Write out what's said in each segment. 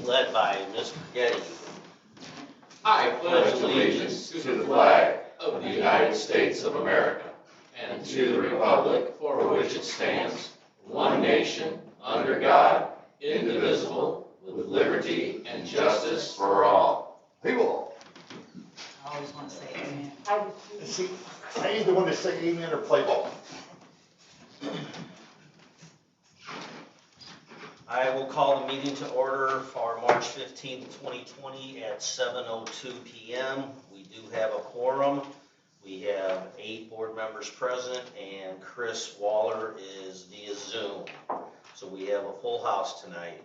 led by Mr. Getty. I pledge allegiance to the flag of the United States of America and to the republic for which it stands, one nation, under God, indivisible, with liberty and justice for all. People, I always want to say amen. see, I either want to say amen or play ball. I will call the meeting to order for March 15th, 2020 at 7:02 p.m. We do have a quorum. We have 8 board members present and Chris Waller is via Zoom. So we have a full house tonight.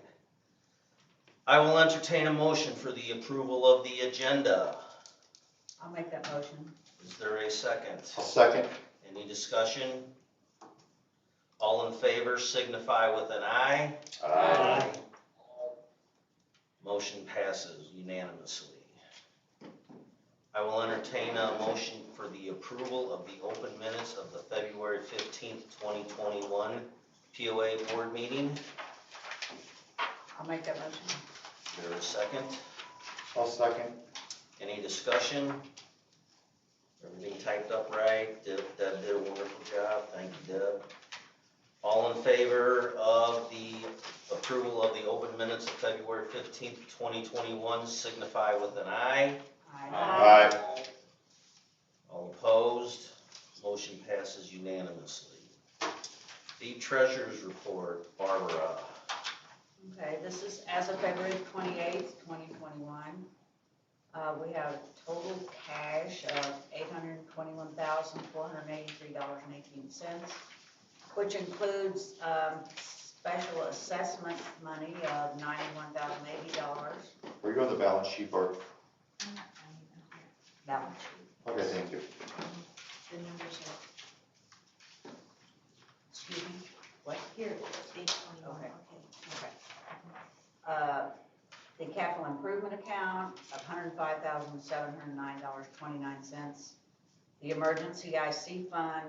I will entertain a motion for the approval of the agenda. I'll make that motion. Is there a second? A second. Any discussion? All in favor signify with an aye. Aye. Motion passes unanimously. I will entertain a motion for the approval of the open minutes of the February 15th, 2021 POA board meeting. I'll make that motion. Is there a second? I'll second. Any discussion? Everything typed up right? Deb did a wonderful job. Thank you, Deb. All in favor of the approval of the open minutes of February 15th, 2021 signify with an aye. Aye. All opposed? Motion passes unanimously. The treasurer's report, Barbara. Okay, this is as of February 28th, 2021. We have total cash of $821,483.18, which includes special assessment money of $91,080. Were you on the balance sheet, Bart? Balance sheet. Okay, thank you. The numbers are, excuse me, what? Here it is. Okay. The capital improvement account of $105,709.29. The emergency IC fund,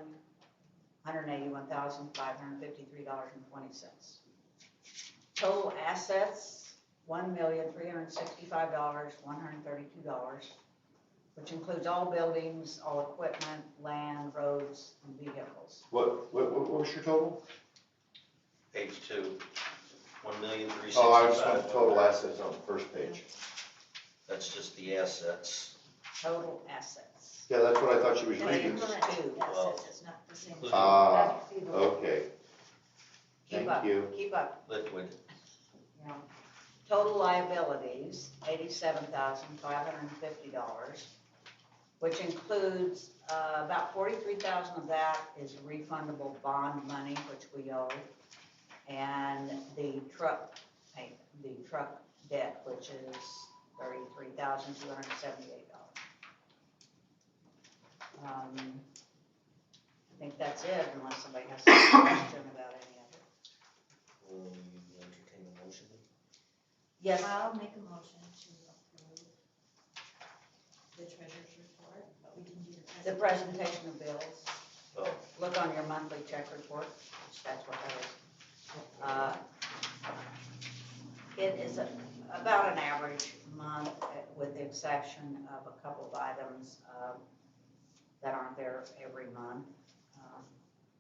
$181,553.20. Total assets, $1,365,132, which includes all buildings, all equipment, land, roads, and vehicles. What was your total? Page 2. $1,365,000. Oh, I just want the total assets on the first page. That's just the assets. Total assets. Yeah, that's what I thought she was That's reading. including two. Well, It's not the same. Ah, okay. Keep Thank up, you. keep up. Liquid. Yeah. Total liabilities, $87,550, which includes about $43,000 of that is refundable bond money, which we owe, and the truck payment, the truck debt, which is $33,278. I think that's it, unless somebody has a question about any of it. Will you entertain a motion? Yes. I'll make a motion to approve the treasurer's report, but we didn't do The presentation of bills. Oh, Look on your monthly check report, which that's what that is. It is about an average month, with the exception of a couple of items that aren't there every month.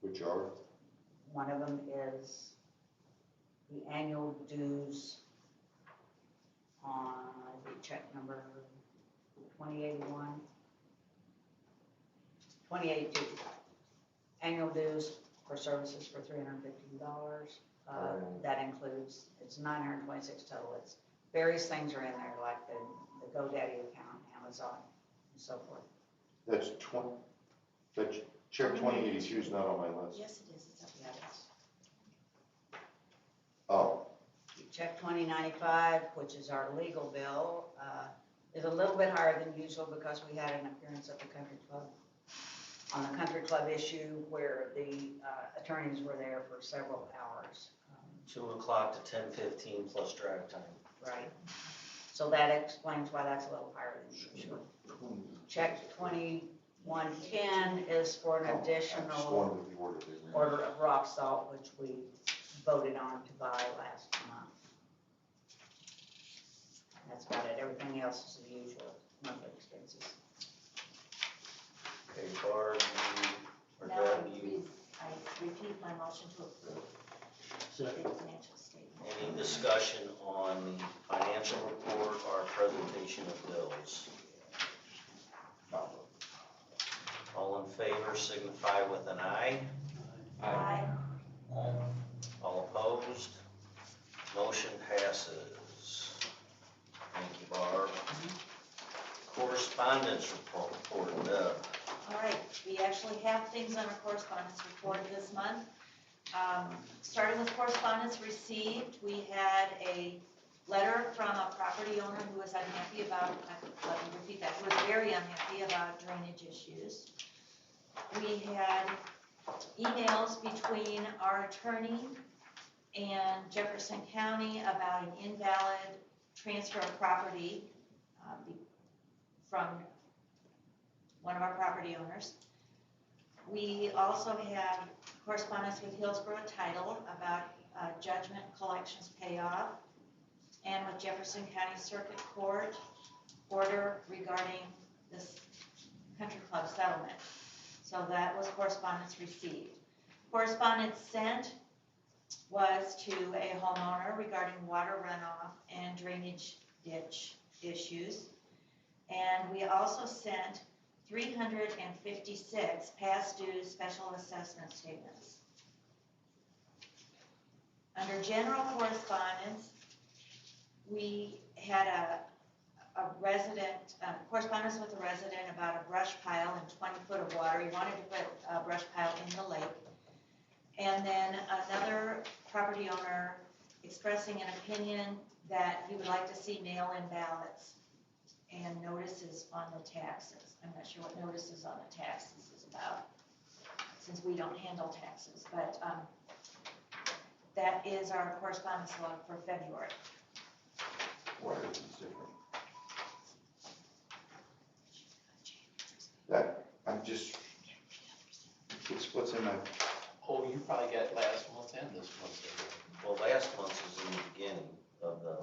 Which are? One of them is the annual dues on the check number 2081. 2082. Annual dues for services for $315. That includes, it's $926 total. It's various things are in there, like the GoDaddy account, Amazon, and so forth. That's 20. That check 2082 is not on my list. Yes, it is. It's up Yeah, there. Oh, Check 2095, which is our legal bill, is a little bit higher than usual because we had an appearance at the country club on the country club issue where the attorneys were there for several hours. 2 o'clock to 10:15 plus drive time. Right. So that explains why that's a little higher than usual. Check 2110 is for an additional order of rock salt, which we voted on to buy last month. that's about it. Everything else is the usual monthly expenses. Okay, Barb, you, or Now Deb, you, I repeat my motion to approve the financial statement. any discussion on the financial report or presentation of bills? All in favor signify with an aye. Aye. All opposed? Motion passes. Thank you, Barb. Correspondence report, Deb. All right, we actually have things on our correspondence report this month. Starting with correspondence received, we had a letter from a property owner who was unhappy about, let me repeat that, who was very unhappy about drainage issues. We had emails between our attorney and Jefferson County about an invalid transfer of property from one of our property owners. We also have correspondence with Hillsborough Title about judgment collections payoff, and with Jefferson County Circuit Court order regarding this country club settlement. So that was correspondence received. Correspondence sent was to a homeowner regarding water runoff and drainage ditch issues. And we also sent 356 past due special assessment statements. Under general correspondence, we had a resident, correspondence with a resident about a brush pile and 20 foot of water. He wanted to put a brush pile in the lake. And then another property owner expressing an opinion that he would like to see mail-in ballots and notices on the taxes. I'm not sure what notices on the taxes is about, since we don't handle taxes, but that is our correspondence log for February. Why is it different? That, I'm just, what's in my, Oh, you probably got last month and this month. Well, last month was in the beginning of the,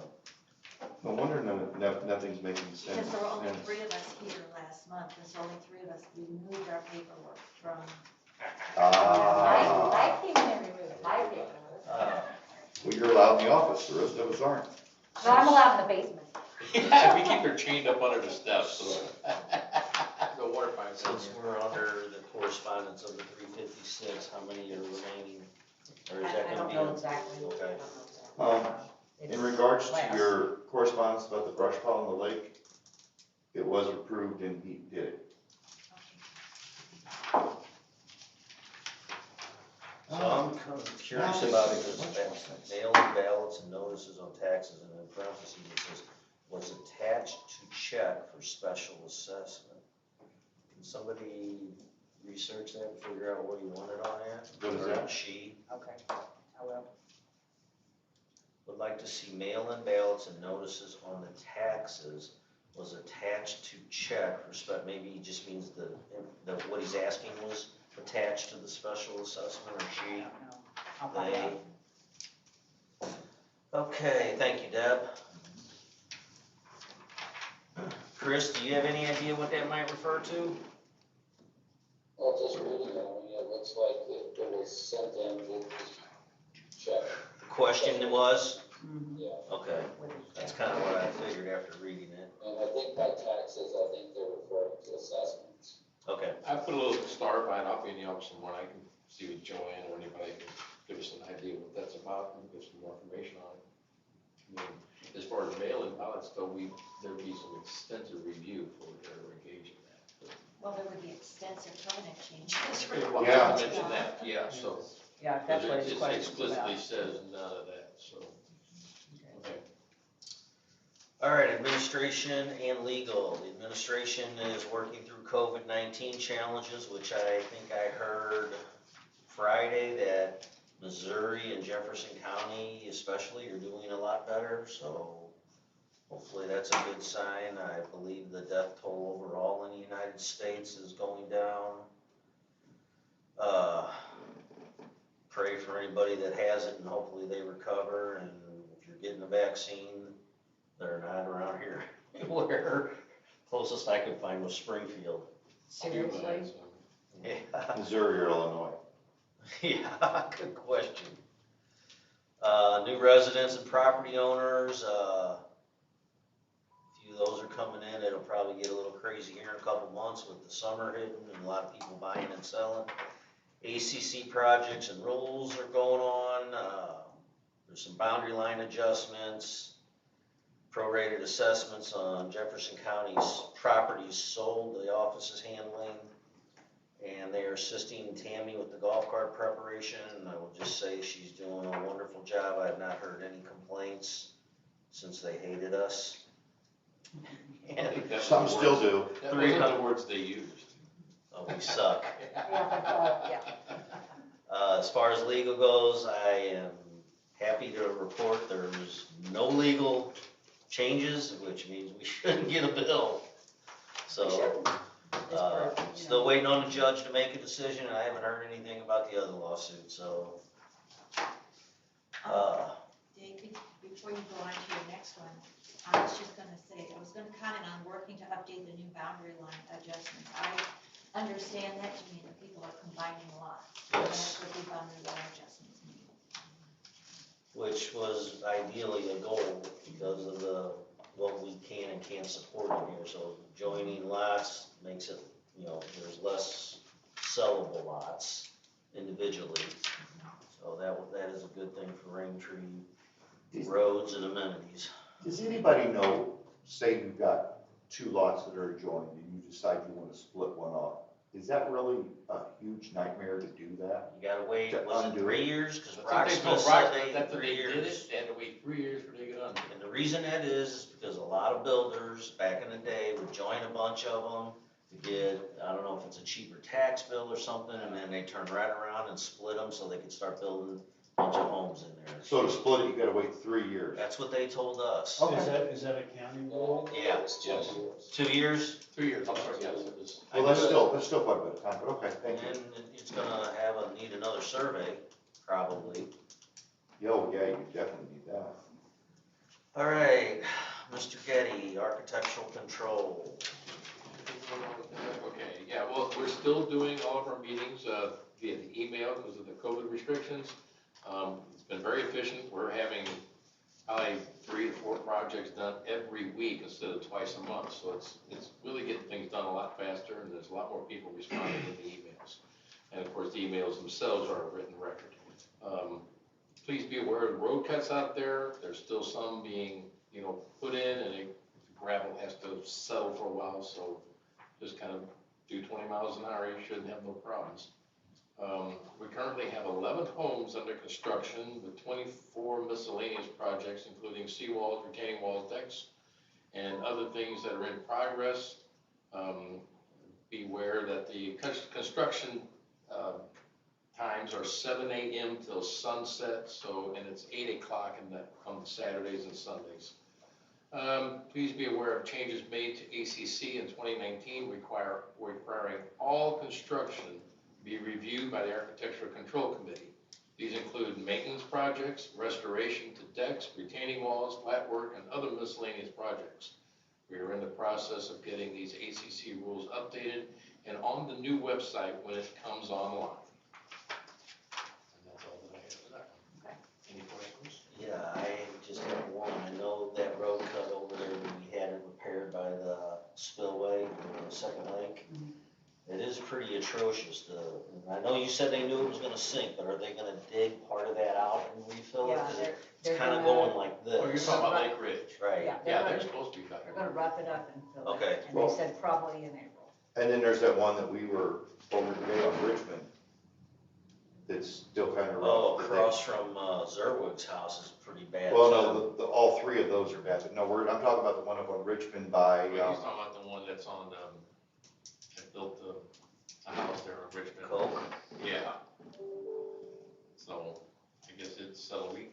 no wonder nothing's making sense. Because there were only 3 of us here last month, and so only 3 of us, we moved our paperwork from. Ah, I came in and removed my paperwork. well, you're allowed in the office, the rest of us aren't. No, I'm allowed in the basement. Yeah, we keep her chained up under the steps, so. The water pipe. since we're under the correspondence of the 356, how many are remaining? Or is that I gonna don't be? know exactly. I Okay. don't know exactly. In It's regards to less. your correspondence about the brush pile in the lake, it was approved and he did it. So I'm kind of curious Now about this this, makes much more sense. mail-in ballots and notices on taxes, and in parentheses it says, was attached to check for special assessment. Can somebody research that and figure out what you wanted on that? What is Or that? She Okay, I will. would like to see mail-in ballots and notices on the taxes was attached to check for maybe he just means what he's asking was attached to the special assessment, or I she, don't know. I'll find they. out. Okay, thank you, Deb. Chris, do you have any idea what that might refer to? Well, just reading it, I mean, it looks like it was sent in with check, The question was? Mhm. yeah. Okay, With the that's check. kind of what I figured after reading it. And I think by taxes, I think they're referring to assessments. Okay, I put a little star by it, I'll be in the office somewhere, I can see with Joanne or anybody can give us an idea what that's about and give some more information on it. I mean, as far as mail-in ballots, though, there'd be some extensive review for their engaging that. Well, there would be extensive covenant changes. Well, Yeah. not to mention that, yeah, so. Yeah, that's what It his question's explicitly about. says none of that, so, okay. all right, administration and legal. The administration is working through COVID-19 challenges, which I think I heard Friday that Missouri and Jefferson County especially are doing a lot better, so hopefully that's a good sign. I believe the death toll overall in the United States is going down. Pray for anybody that has it and hopefully they recover, and if you're getting the vaccine, they're not around here closest I could find was Springfield. Seriously? Yeah, Missouri or Illinois? yeah, good question. New residents and property owners, a few of those are coming in. It'll probably get a little crazy here in a couple months with the summer hitting and a lot of people buying and selling. ACC projects and rules are going on. There's some boundary line adjustments, prorated assessments on Jefferson County's properties sold, the office is handling. And they are assisting Tammy with the golf cart preparation. And I will just say she's doing a wonderful job. I have not heard any complaints since they hated us. And Some still do. That wasn't the words they used. oh, we suck. Yeah. As far as legal goes, I am happy to report there's no legal changes, which means we shouldn't get a bill. So, still waiting on the judge to make a decision, and I haven't heard anything about the other lawsuit, so. Dave, before you go on to your next one, I was just gonna say, I was gonna comment on working to update the new boundary line adjustments. I understand that to mean that people are combining lots. Yes. That's what the boundary line adjustments mean. Which was ideally a goal because of what we can and can't support in here. So joining lots makes it, there's less sellable lots individually. So that is a good thing for Raintree roads and amenities. Does anybody know, say you've got two lots that are adjoined and you decide you want to split one off, is that really a huge nightmare to do that? You gotta wait, To was it undo 3 it. years? Cause That's Rocksmith said that's what 3 they did years. it, they had to wait 3 years for they get under. And the reason that is because a lot of builders back in the day would join a bunch of them to get, I don't know if it's a cheaper tax bill or something, and then they turn right around and split them so they could start building a bunch of homes in there. So to split it, you gotta wait 3 years. That's what they told us. Okay. Is that a county rule? Yeah. It's 2 Yes. years. 2 years, 3 years, I'm sorry, yes, it was. Well, that's still quite a bit of time, but okay, thank and you. it's gonna need another survey, probably. Yo, yeah, you definitely need that. All right, Mr. Getty, architectural control. Okay, yeah, well, we're still doing all of our meetings via the email because of the COVID restrictions. It's been very efficient. We're having probably 3 to 4 projects done every week instead of twice a month. So it's really getting things done a lot faster, and there's a lot more people responding to the emails. And of course, the emails themselves are a written record. Please be aware of road cuts out there. There's still some being, put in, and the gravel has to settle for a while. So just kind of do 20 miles an hour. You shouldn't have no problems. We currently have 11 homes under construction with 24 miscellaneous projects, including seawalls, retaining walls, decks, and other things that are in progress. Beware that the construction times are 7 a.m. till sunset, and it's 8 o'clock on Saturdays and Sundays. Please be aware of changes made to ACC in 2019 requiring all construction be reviewed by the Architectural Control Committee. These include maintenance projects, restoration to decks, retaining walls, flat work, and other miscellaneous projects. We are in the process of getting these ACC rules updated and on the new website when it comes online. And that's all that I have for that one. Okay. Any questions? Yeah, I just have one. I know that road cut over there, we had it repaired by the spillway, the second lake. It is pretty atrocious. I know you said they knew it was gonna sink, but are they gonna dig part of that out and refill it? Yeah, 'Cause they're it's kinda gonna- going like Oh, you're this, talking about Lake Ridge? right? Yeah, Yeah, they're they're supposed to be back. gonna rough it up and fill it. Okay. And they said probably in April. And then there's that one that we were over today on Richmond that's still kind of rough. Oh, that across from Zerwig's house is pretty bad Well, too. no, all 3 of those are bad, but no, I'm talking about the one up on Richmond by, Well, he's talking about the one that's on, that built a house there in Richmond. Coke. Yeah. So, I guess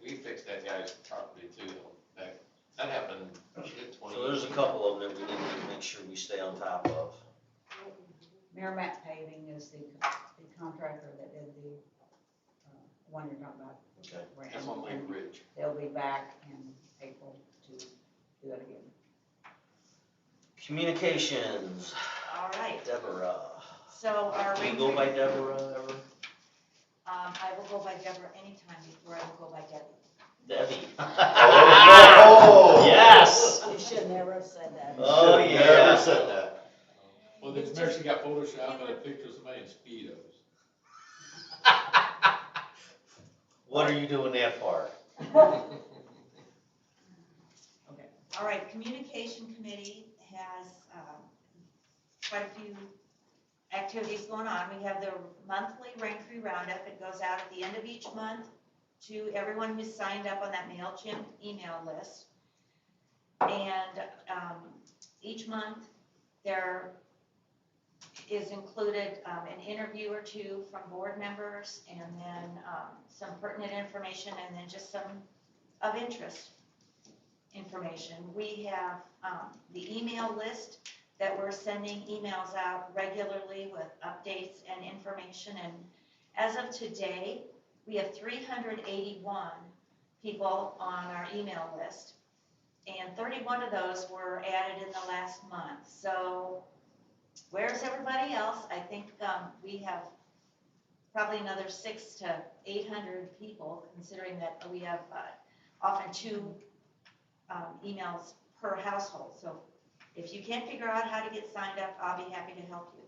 we fixed that guy's property too, that happened, shit, 20 So there's a couple of them that we need to make sure we stay on top of. Merrimack Paving is the contractor that did the one you're talking about. Okay. That's on Lake Ridge. They'll be back in April to do it again. Communications, All right, Deborah. so our Do you go by Raintree, Deborah ever? I will go by Deborah anytime before I will go by Debbie. Debbie. Oh. Yes. You should never have said that. Oh, Should've yeah. Never said that. Well, then Mercy got Photoshop and a picture of somebody in Speedos. What are you doing that for? All right, Communication Committee has quite a few activities going on. We have the monthly Raintree Roundup. It goes out at the end of each month to everyone who's signed up on that MailChimp email list. And each month there is included an interview or two from board members, and then some pertinent information, and then just some of interest information. We have the email list that we're sending emails out regularly with updates and information. And as of today, we have 381 people on our email list. And 31 of those were added in the last month. So where's everybody else? I think we have probably another 600 to 800 people, considering that we have often 2 emails per household. So if you can't figure out how to get signed up, I'll be happy to help you.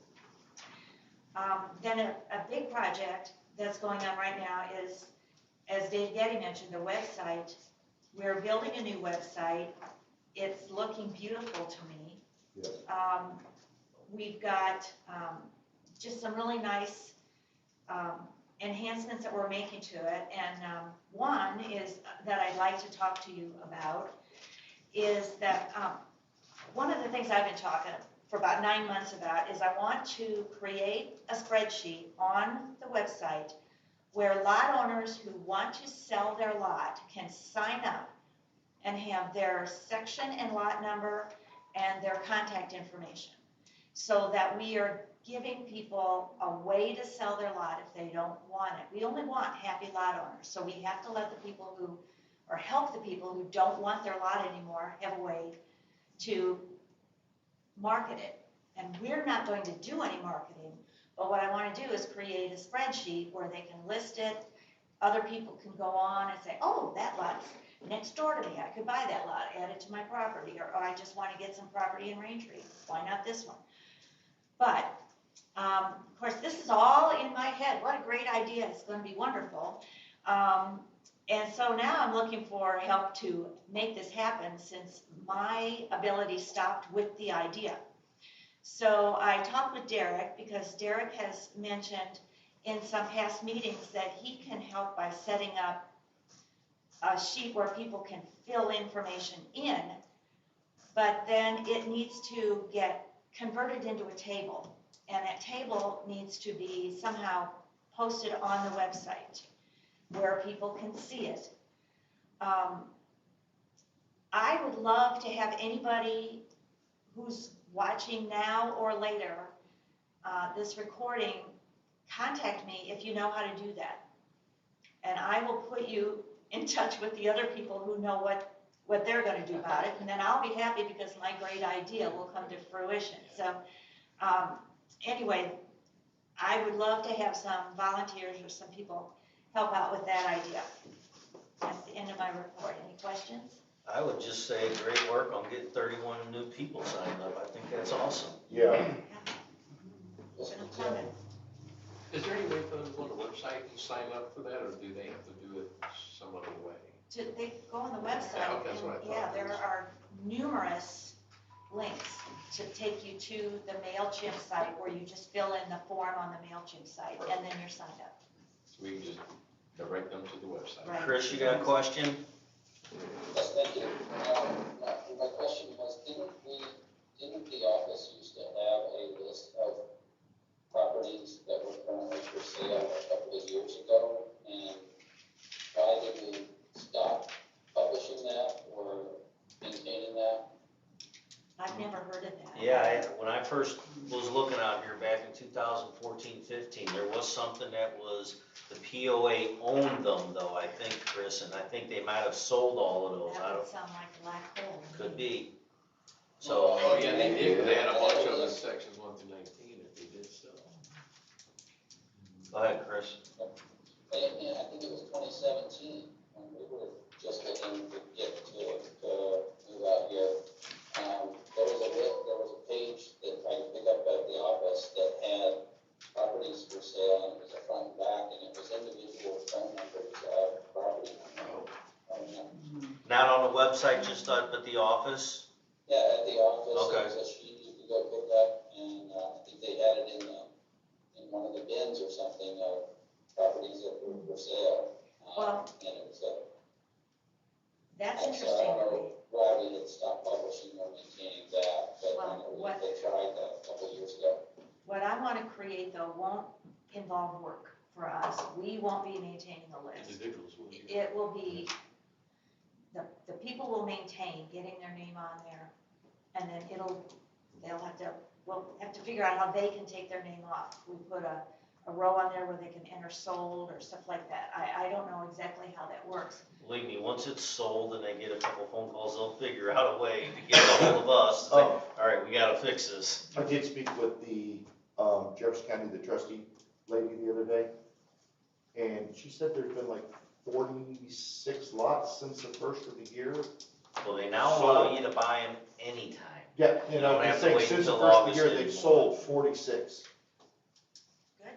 Then a big project that's going on right now is, as Dave Getty mentioned, the website. We're building a new website. It's looking beautiful to me. Yes. We've got just some really nice enhancements that we're making to it. And one is that I'd like to talk to you about is that one of the things I've been talking for about 9 months about is I want to create a spreadsheet on the website where lot owners who want to sell their lot can sign up and have their section and lot number and their contact information, so that we are giving people a way to sell their lot if they don't want it. We only want happy lot owners, so we have to let the people who, or help the people who don't want their lot anymore have a way to market it. And we're not going to do any marketing, but what I want to do is create a spreadsheet where they can list it. Other people can go on and say, oh, that lot's next door to me. I could buy that lot, add it to my property, or I just want to get some property in Raintree. Why not this one? But, of course, this is all in my head. What a great idea. It's going to be wonderful. And so now I'm looking for help to make this happen, since my ability stopped with the idea. So I talked with Derek, because Derek has mentioned in some past meetings that he can help by setting up a sheet where people can fill information in, but then it needs to get converted into a table, and that table needs to be somehow posted on the website where people can see it. I would love to have anybody who's watching now or later this recording contact me if you know how to do that. And I will put you in touch with the other people who know what they're going to do about it. And then I'll be happy because my great idea will come to fruition. So anyway, I would love to have some volunteers or some people help out with that idea. That's the end of my report. Any questions? I would just say great work on getting 31 new people signed up. I think that's awesome. Yeah. Is there any way for them to go on the website and sign up for that, or do they have to do it some other way? They go on the website, Yeah, okay, that's what I and thought. there are numerous links to take you to the MailChimp site where you just fill in the form on the MailChimp site, and then you're signed up. So we can just direct them to the website. Right. Chris, you got a question? Yes, thank you. My question was, didn't the office used to have a list of properties that were currently for sale a couple of years ago? And why did we stop publishing that or maintaining that? I've never heard of that. Yeah, when I first was looking out here back in 2014, 15, there was something that was, the POA owned them though, I think, Chris, and I think they might have sold all of those. I That would don't, sound like a black hole. could be. So, Oh, yeah, they did, but they had a bunch of them in sections 1 through 19 that they did sell. go ahead, Chris. And I think it was 2017, when we were just looking to get to move out here. There was a page that I could pick up at the office that had properties for sale, and it was a front and back, and it was individual phone numbers of property. Not on the website, just at the office? Yeah, at the office, Okay. there was a sheet you could go pick up, and I think they had it in one of the bins or something of properties that were for sale. Well- And it was a, That's so I interesting don't to know me. why we had stopped publishing or maintaining that, but I know Well, they tried that a couple of years ago. What I want to create though won't involve work for us. We won't be maintaining the list. Individuals will be. It will be, the people will maintain getting their name on there, and then we'll have to figure out how they can take their name off. We put a row on there where they can enter sold or stuff like that. I don't know exactly how that works. Believe me, once it's sold and they get a couple phone calls, they'll figure out a way to get a hold of us. Say, all right, we gotta fix this. I did speak with the Jefferson County, the trustee lady the other day, and she said there's been like 46 lots since the first of the year. Well, they now allow you to buy them anytime. Yeah, You and don't I'm have to saying wait since the until first of the August year, they've anymore. sold 46. Good.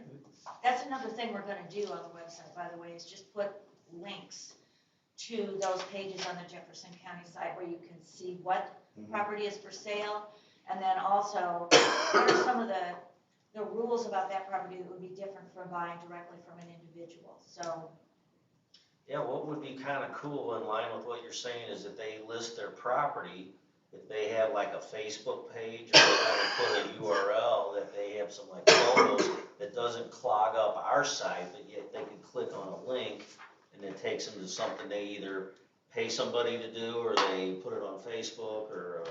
That's another thing we're gonna do on the website, by the way, is just put links to those pages on the Jefferson County site where you can see what property is for sale, and then also what are some of the rules about that property that would be different from buying directly from an individual. So, Yeah, what would be kind of cool in line with what you're saying is that they list their property, if they have like a Facebook page or they want to put a URL, that they have some like photos that doesn't clog up our site, but yet they can click on a link and it takes them to something they either pay somebody to do or they put it on Facebook or,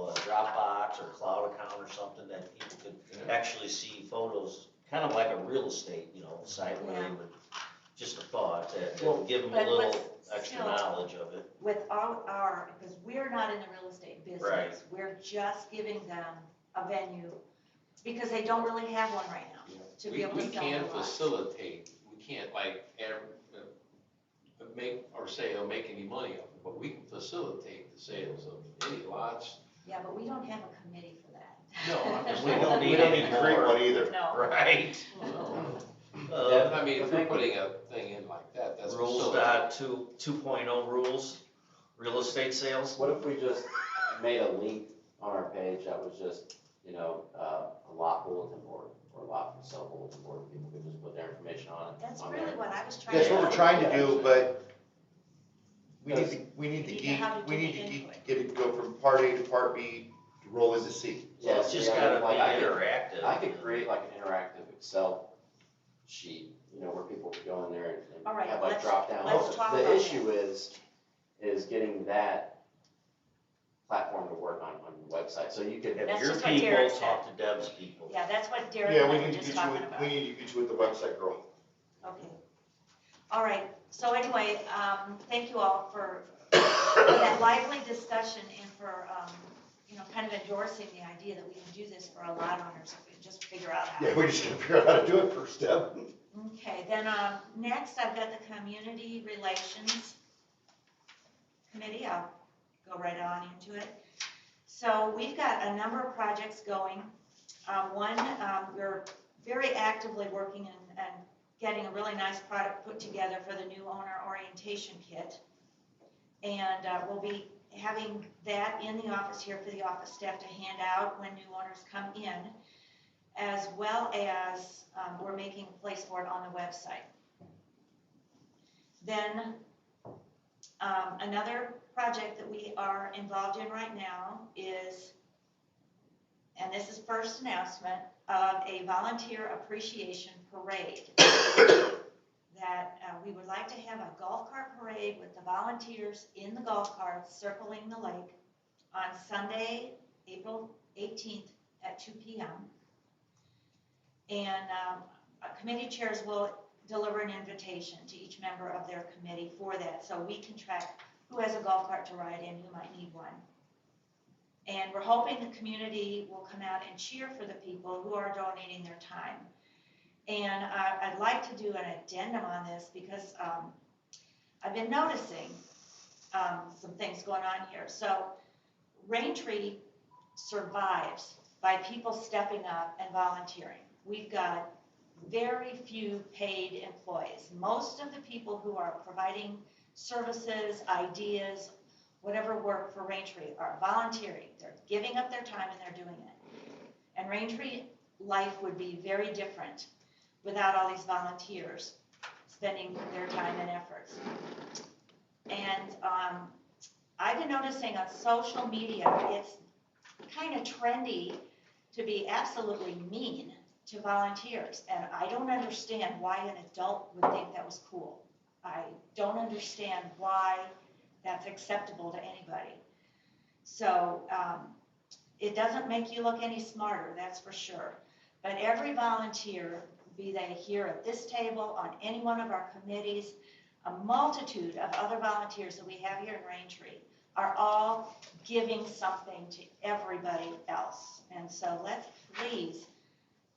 a Dropbox or cloud account or something that people could actually see photos, kind of like a real estate, site where they would, just a thought, that would give them a But little what's extra still- knowledge of it. without because we're not in the real estate business. Right. We're just giving them a venue, because they don't really have one right now, to be able to We sell can their lots. facilitate, we can't make any money of it, but we can facilitate the sales of any lots. Yeah, but we don't have a committee for that. No, I'm just We saying. don't need We don't any need to create more. one either. No. Right. I mean, if you're putting a thing in like that, that's. Rules facilitating. 2.0 rules, real estate sales. What if we just made a link on our page that was just, a lot bulletin board or a lot for sale bulletin board? People could just put their information on it. That's on really there. what I was trying to That's do. what we're trying to do, but we need to We need to have to dig into it. get it, go from part A to part B to roll into C. So it's just gotta be interactive. I could create like an interactive Excel sheet, where people could go in there and All right, have like let's- drop down. let's talk The about issue is getting that platform to work on your website, so you could. Have That's your just what people Derek said. talk to Deb's people. Yeah, that's what Derek Yeah, and we I were need to just get you talking with, about. we need to get you with the website, girl. Okay. All right, so anyway, thank you all for that lively discussion and for, kind of endorsing the idea that we can do this for a lot owners, if we just figure out how. Yeah, we just gotta figure out how to do it first step. Okay, then, next I've got the Community Relations Committee. I'll go right on into it. So we've got a number of projects going. One, we're very actively working and getting a really nice product put together for the new owner orientation kit. And we'll be having that in the office here for the office staff to hand out when new owners come in, as well as we're making a place for it on the website. Then another project that we are involved in right now is, and this is first announcement, of a volunteer appreciation parade. That we would like to have a golf cart parade with the volunteers in the golf carts circling the lake on Sunday, April 18th at 2 p.m. And committee chairs will deliver an invitation to each member of their committee for that, so we can track who has a golf cart to ride in, who might need one. And we're hoping the community will come out and cheer for the people who are donating their time. And I'd like to do an addendum on this because I've been noticing some things going on here. So Raintree survives by people stepping up and volunteering. We've got very few paid employees. Most of the people who are providing services, ideas, whatever work for Raintree are volunteering. They're giving up their time and they're doing it. And Raintree life would be very different without all these volunteers spending their time and efforts. And I've been noticing on social media, it's kind of trendy to be absolutely mean to volunteers. And I don't understand why an adult would think that was cool. I don't understand why that's acceptable to anybody. So it doesn't make you look any smarter, that's for sure. But every volunteer, be they here at this table, on any one of our committees, a multitude of other volunteers that we have here in Raintree are all giving something to everybody else. And so let's please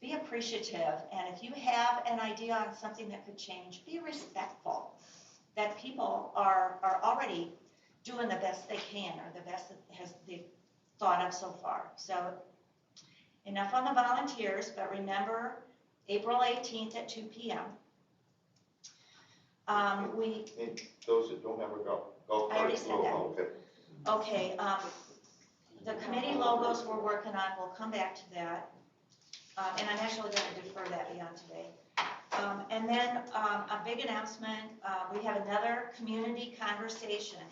be appreciative. And if you have an idea on something that could change, be respectful that people are already doing the best they can, or the best that they've thought of so far. So enough on the volunteers, but remember April 18th at 2 p.m. And those that don't have a golf cart. I already said that. Okay. Okay, the committee logos we're working on, we'll come back to that. And I'm actually going to defer that beyond today. And then a big announcement, we have another community conversation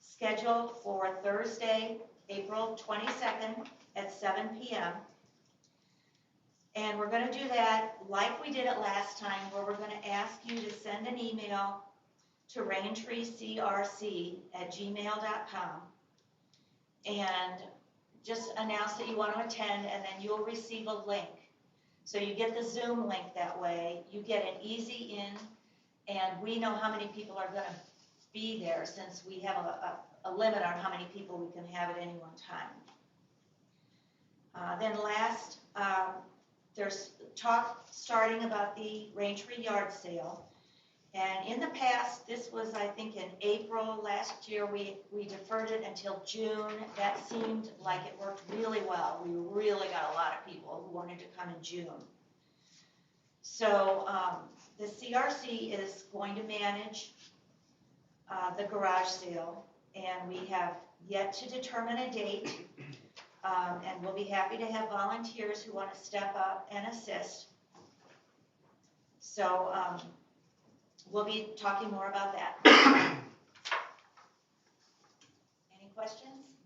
scheduled for Thursday, April 22nd at 7 p.m. And we're going to do that like we did it last time, where we're going to ask you to send an email to raintreecrc@gmail.com and just announce that you want to attend, and then you'll receive a link. So you get the Zoom link that way, you get an easy in, and we know how many people are going to be there, since we have a limit on how many people we can have at any one time. Then last, there's talk starting about the Raintree yard sale. And in the past, this was, I think, in April last year, we deferred it until June. That seemed like it worked really well. We really got a lot of people who wanted to come in June. So the CRC is going to manage the garage sale, and we have yet to determine a date. And we'll be happy to have volunteers who want to step up and assist. So we'll be talking more about that. Any questions?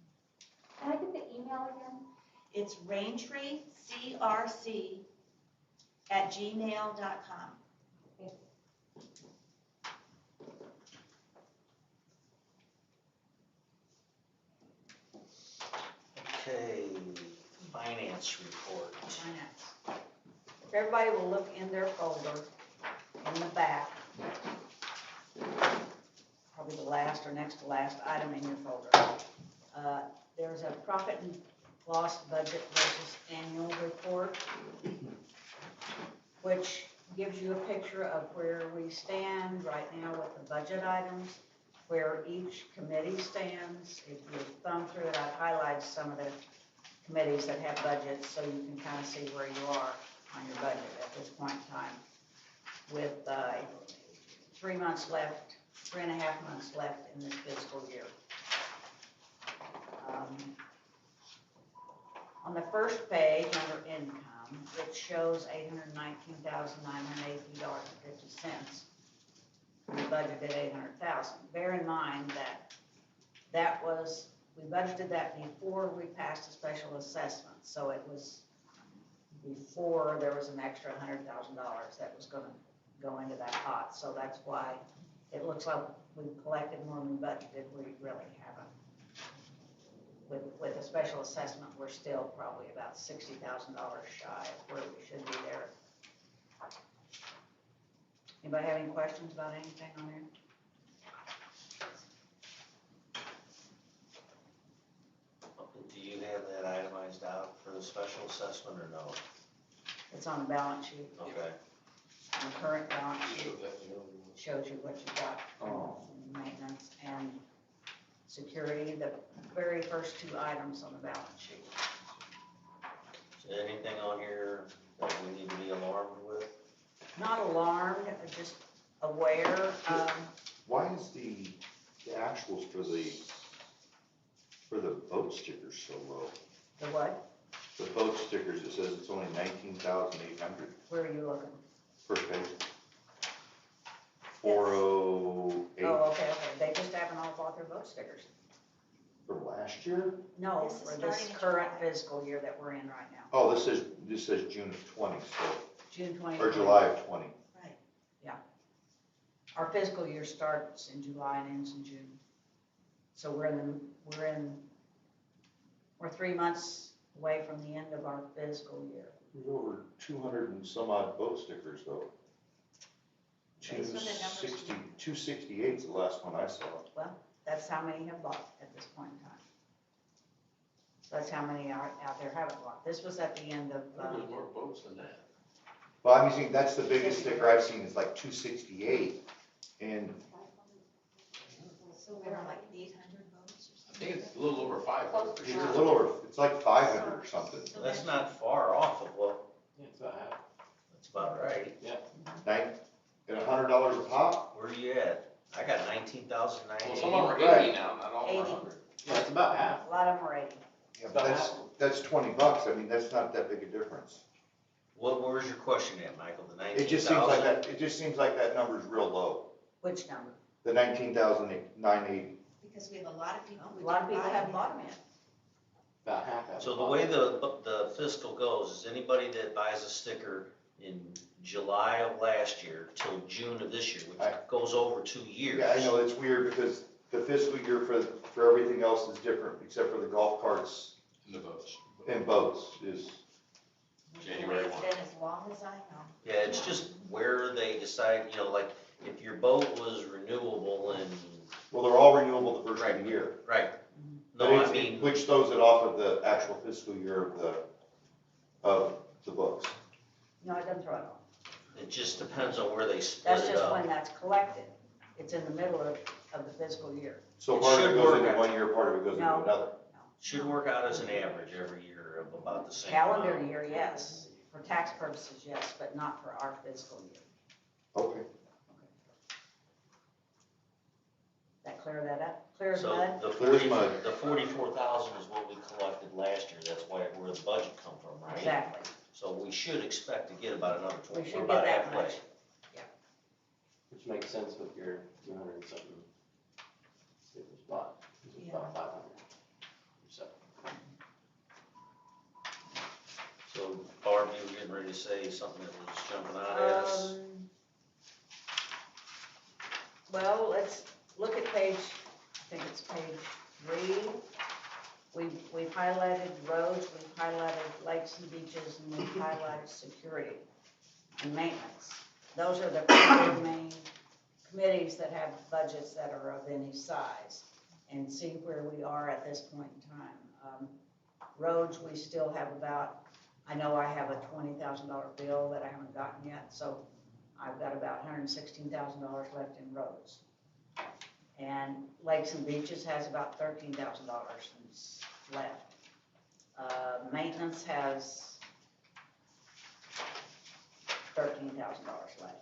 Can I get the email again? It's raintreecrc@gmail.com. Okay, finance report. Finance. If everybody will look in their folder, in the back, probably the last or next to last item in your folder. There's a profit and loss budget versus annual report, which gives you a picture of where we stand right now with the budget items, where each committee stands. If you thumb through it, I've highlighted some of the committees that have budgets, so you can kind of see where you are on your budget at this point in time. With 3 months left, 3.5 months left in this fiscal year. On the first page, under income, it shows $819,983.50. We budgeted $800,000. Bear in mind that we budgeted that before we passed a special assessment, so it was before there was an extra $100,000 that was going to go into that pot. So that's why it looks like we collected more than we budgeted. We really haven't. With a special assessment, we're still probably about $60,000 shy of where we should be there. Anybody have any questions about anything on there? Do you have that itemized out for the special assessment or no? It's on the balance sheet, Okay. and the current balance sheet shows you what you got in maintenance and security, the very first two items on the balance sheet. Is there anything on here that we need to be alarmed with? Not alarmed, just aware. Why is the actuals for the boat stickers so low? The what? The boat stickers, it says it's only 19,800, Where are you looking? first page. 408 Oh, okay. They just haven't all bought their boat stickers. from last year? No, This is for this starting in current July. fiscal year that we're in right now. Oh, this says June of 20, so, June 20. or July of 20. Right. Our fiscal year starts in July and ends in June. So we're 3 months away from the end of our fiscal year. There's over 200 and some odd boat stickers though. Based on the numbers. 268 is the last one I saw. That's how many have bought at this point in time. That's how many are out there haven't bought. This was at the end of, There's more boats than that. Well, I'm using, that's the biggest sticker I've seen is like 268. And So we're at like 800 votes or I something? think it's a little over 500 for it's sure. a little over, it's like 500 or something. So That's not far off of what, Yeah, it's about half. that's about right. At $100 a pop? Where are you at? I got 19,980. Well, some of them are Right. 80 now, not all are 80. 100. Yeah, it's about half. a lot of them are 80. Yeah, but that's $20. I mean, that's not that big a difference. Where's your question at, Michael? The 19,000? It just seems like that number's real low. Which number? The 19,980. Because we have a lot of people who A lot of didn't people buy haven't them. bought them yet. About half have. So the way the fiscal goes is anybody that buys a sticker in July of last year till June of this year, which goes over 2 years. Yeah, I know, it's weird because the fiscal year for everything else is different except for the golf carts And the boats. and boats is, January It's 1. been as long as I know. Yeah, it's just where they decide, like, if your boat was renewable and, well, they're all renewable the first of the year. right. But No, I mean, which throws it off of the actual fiscal year of the books. No, it doesn't throw it off. it just depends on where they split That's it just up. when that's collected. It's in the middle of the fiscal year. So It part of should it goes work into out. one year, part of it goes into No. another. Should work out as an average every year of about the same Calendar amount. year, yes. For tax purposes, yes, but not for our fiscal year. Okay. That clear that up? Clear as So mud? the Clear as mud. 44,000 is what we collected last year, that's where the budget come from, right? Exactly. So we should expect to get about another We 20, should we're get about that halfway. much. Which makes sense with your 200 and something stickers bought. It's Yeah. about 500. So, So Barb, you were getting ready to say something that was jumping out at us? Well, let's look at page, I think it's page 3. We've highlighted roads, we've highlighted lakes and beaches, and we've highlighted security and maintenance. Those are the 4 main committees that have budgets that are of any size, and see where we are at this point in time. Roads, we still have about, I know I have a $20,000 bill that I haven't gotten yet, so I've got about $116,000 left in roads. And lakes and beaches has about $13,000 left. Maintenance has $13,000 left.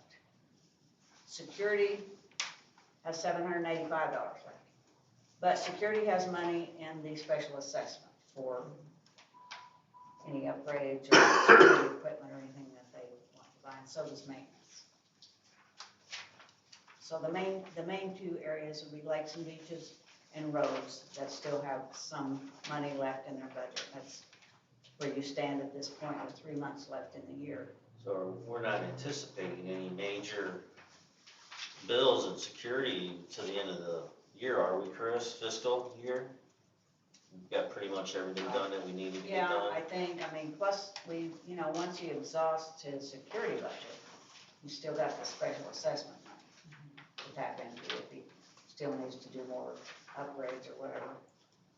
Security has $785 left. But security has money in the special assessment for any upgrades or security equipment or anything that they want to buy, and so does maintenance. So the main 2 areas would be lakes and beaches and roads that still have some money left in their budget. That's where you stand at this point with 3 months left in the year. So we're not anticipating any major bills and security to the end of the year, are we, Chris, fiscal year? We've got pretty much everything done that we needed to get Yeah, done. I mean, plus we, once you exhaust his security budget, you still got the special assessment money to tap into if he still needs to do more upgrades or whatever.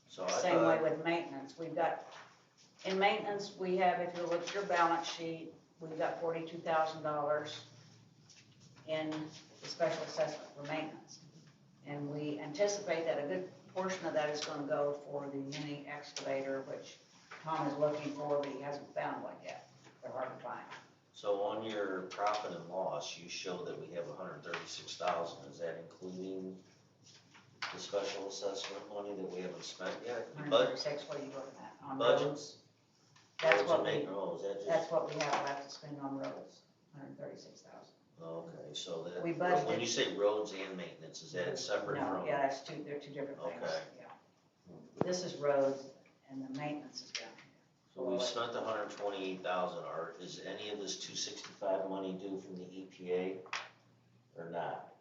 So I Same way thought, with maintenance, we've got In maintenance, we have, if you look at your balance sheet, we've got $42,000 in the special assessment for maintenance. And we anticipate that a good portion of that is gonna go for the mini excavator, which Tom is looking for, but he hasn't found one yet. They're hard to find. So on your profit and loss, you show that we have 136,000. Is that including the special assessment money that we haven't spent yet? But 136, what are you looking at? On budget. roads? That's what we, Oh, is that just? that's what we have left to spend on roads, 136,000. Okay, so that, We when budgeted- you say roads and maintenance, is that separate No, from? yeah, that's two, they're two different things. Okay. Yeah. This is roads and the maintenance is down here. So we've spent 128,000, or is any of this 265 money due from the EPA or not?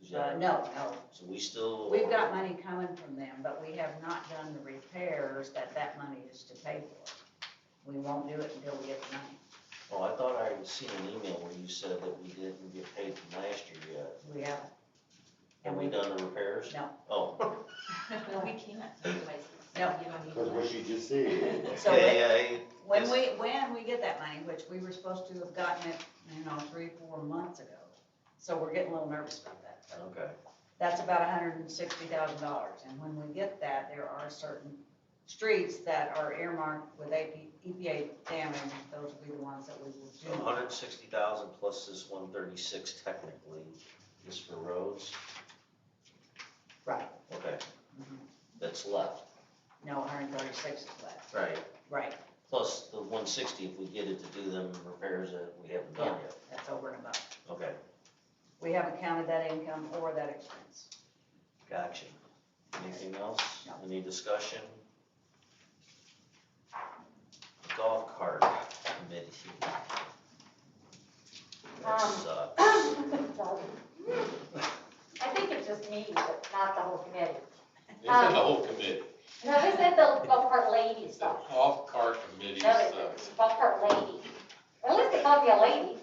Is that- No. So we still. We've got money coming from them, but we have not done the repairs that money is to pay for. We won't do it until we get the money. Oh, I thought I had seen an email where you said that we didn't get paid from last year yet. We haven't. Have we done the repairs? No. Oh. No, we can't. Otherwise, No. you don't need Because to. what you just said. So Okay, when we get that money, which we were supposed to have gotten it, 3-4 months ago. So we're getting a little nervous about that. Okay. That's about $160,000. And when we get that, there are certain streets that are earmarked with EPA damage. Those will be the ones that we will So do. 160,000 plus this 136 technically is for roads? Right. Okay, Mhm. that's left. No, 136 is left. Right. Right, Plus the 160 if we get it to do them repairs that we haven't done yet. that's over and above. Okay, We haven't counted that income or that expense. gotcha. Anything else? No. Any discussion? Golf cart committee. That sucks. I think it's just me, but not the whole committee. It's in the whole committee. No, this is the golf cart lady The stuff. golf cart committee No, sucks. it's the golf cart lady. Or at least they called me a lady.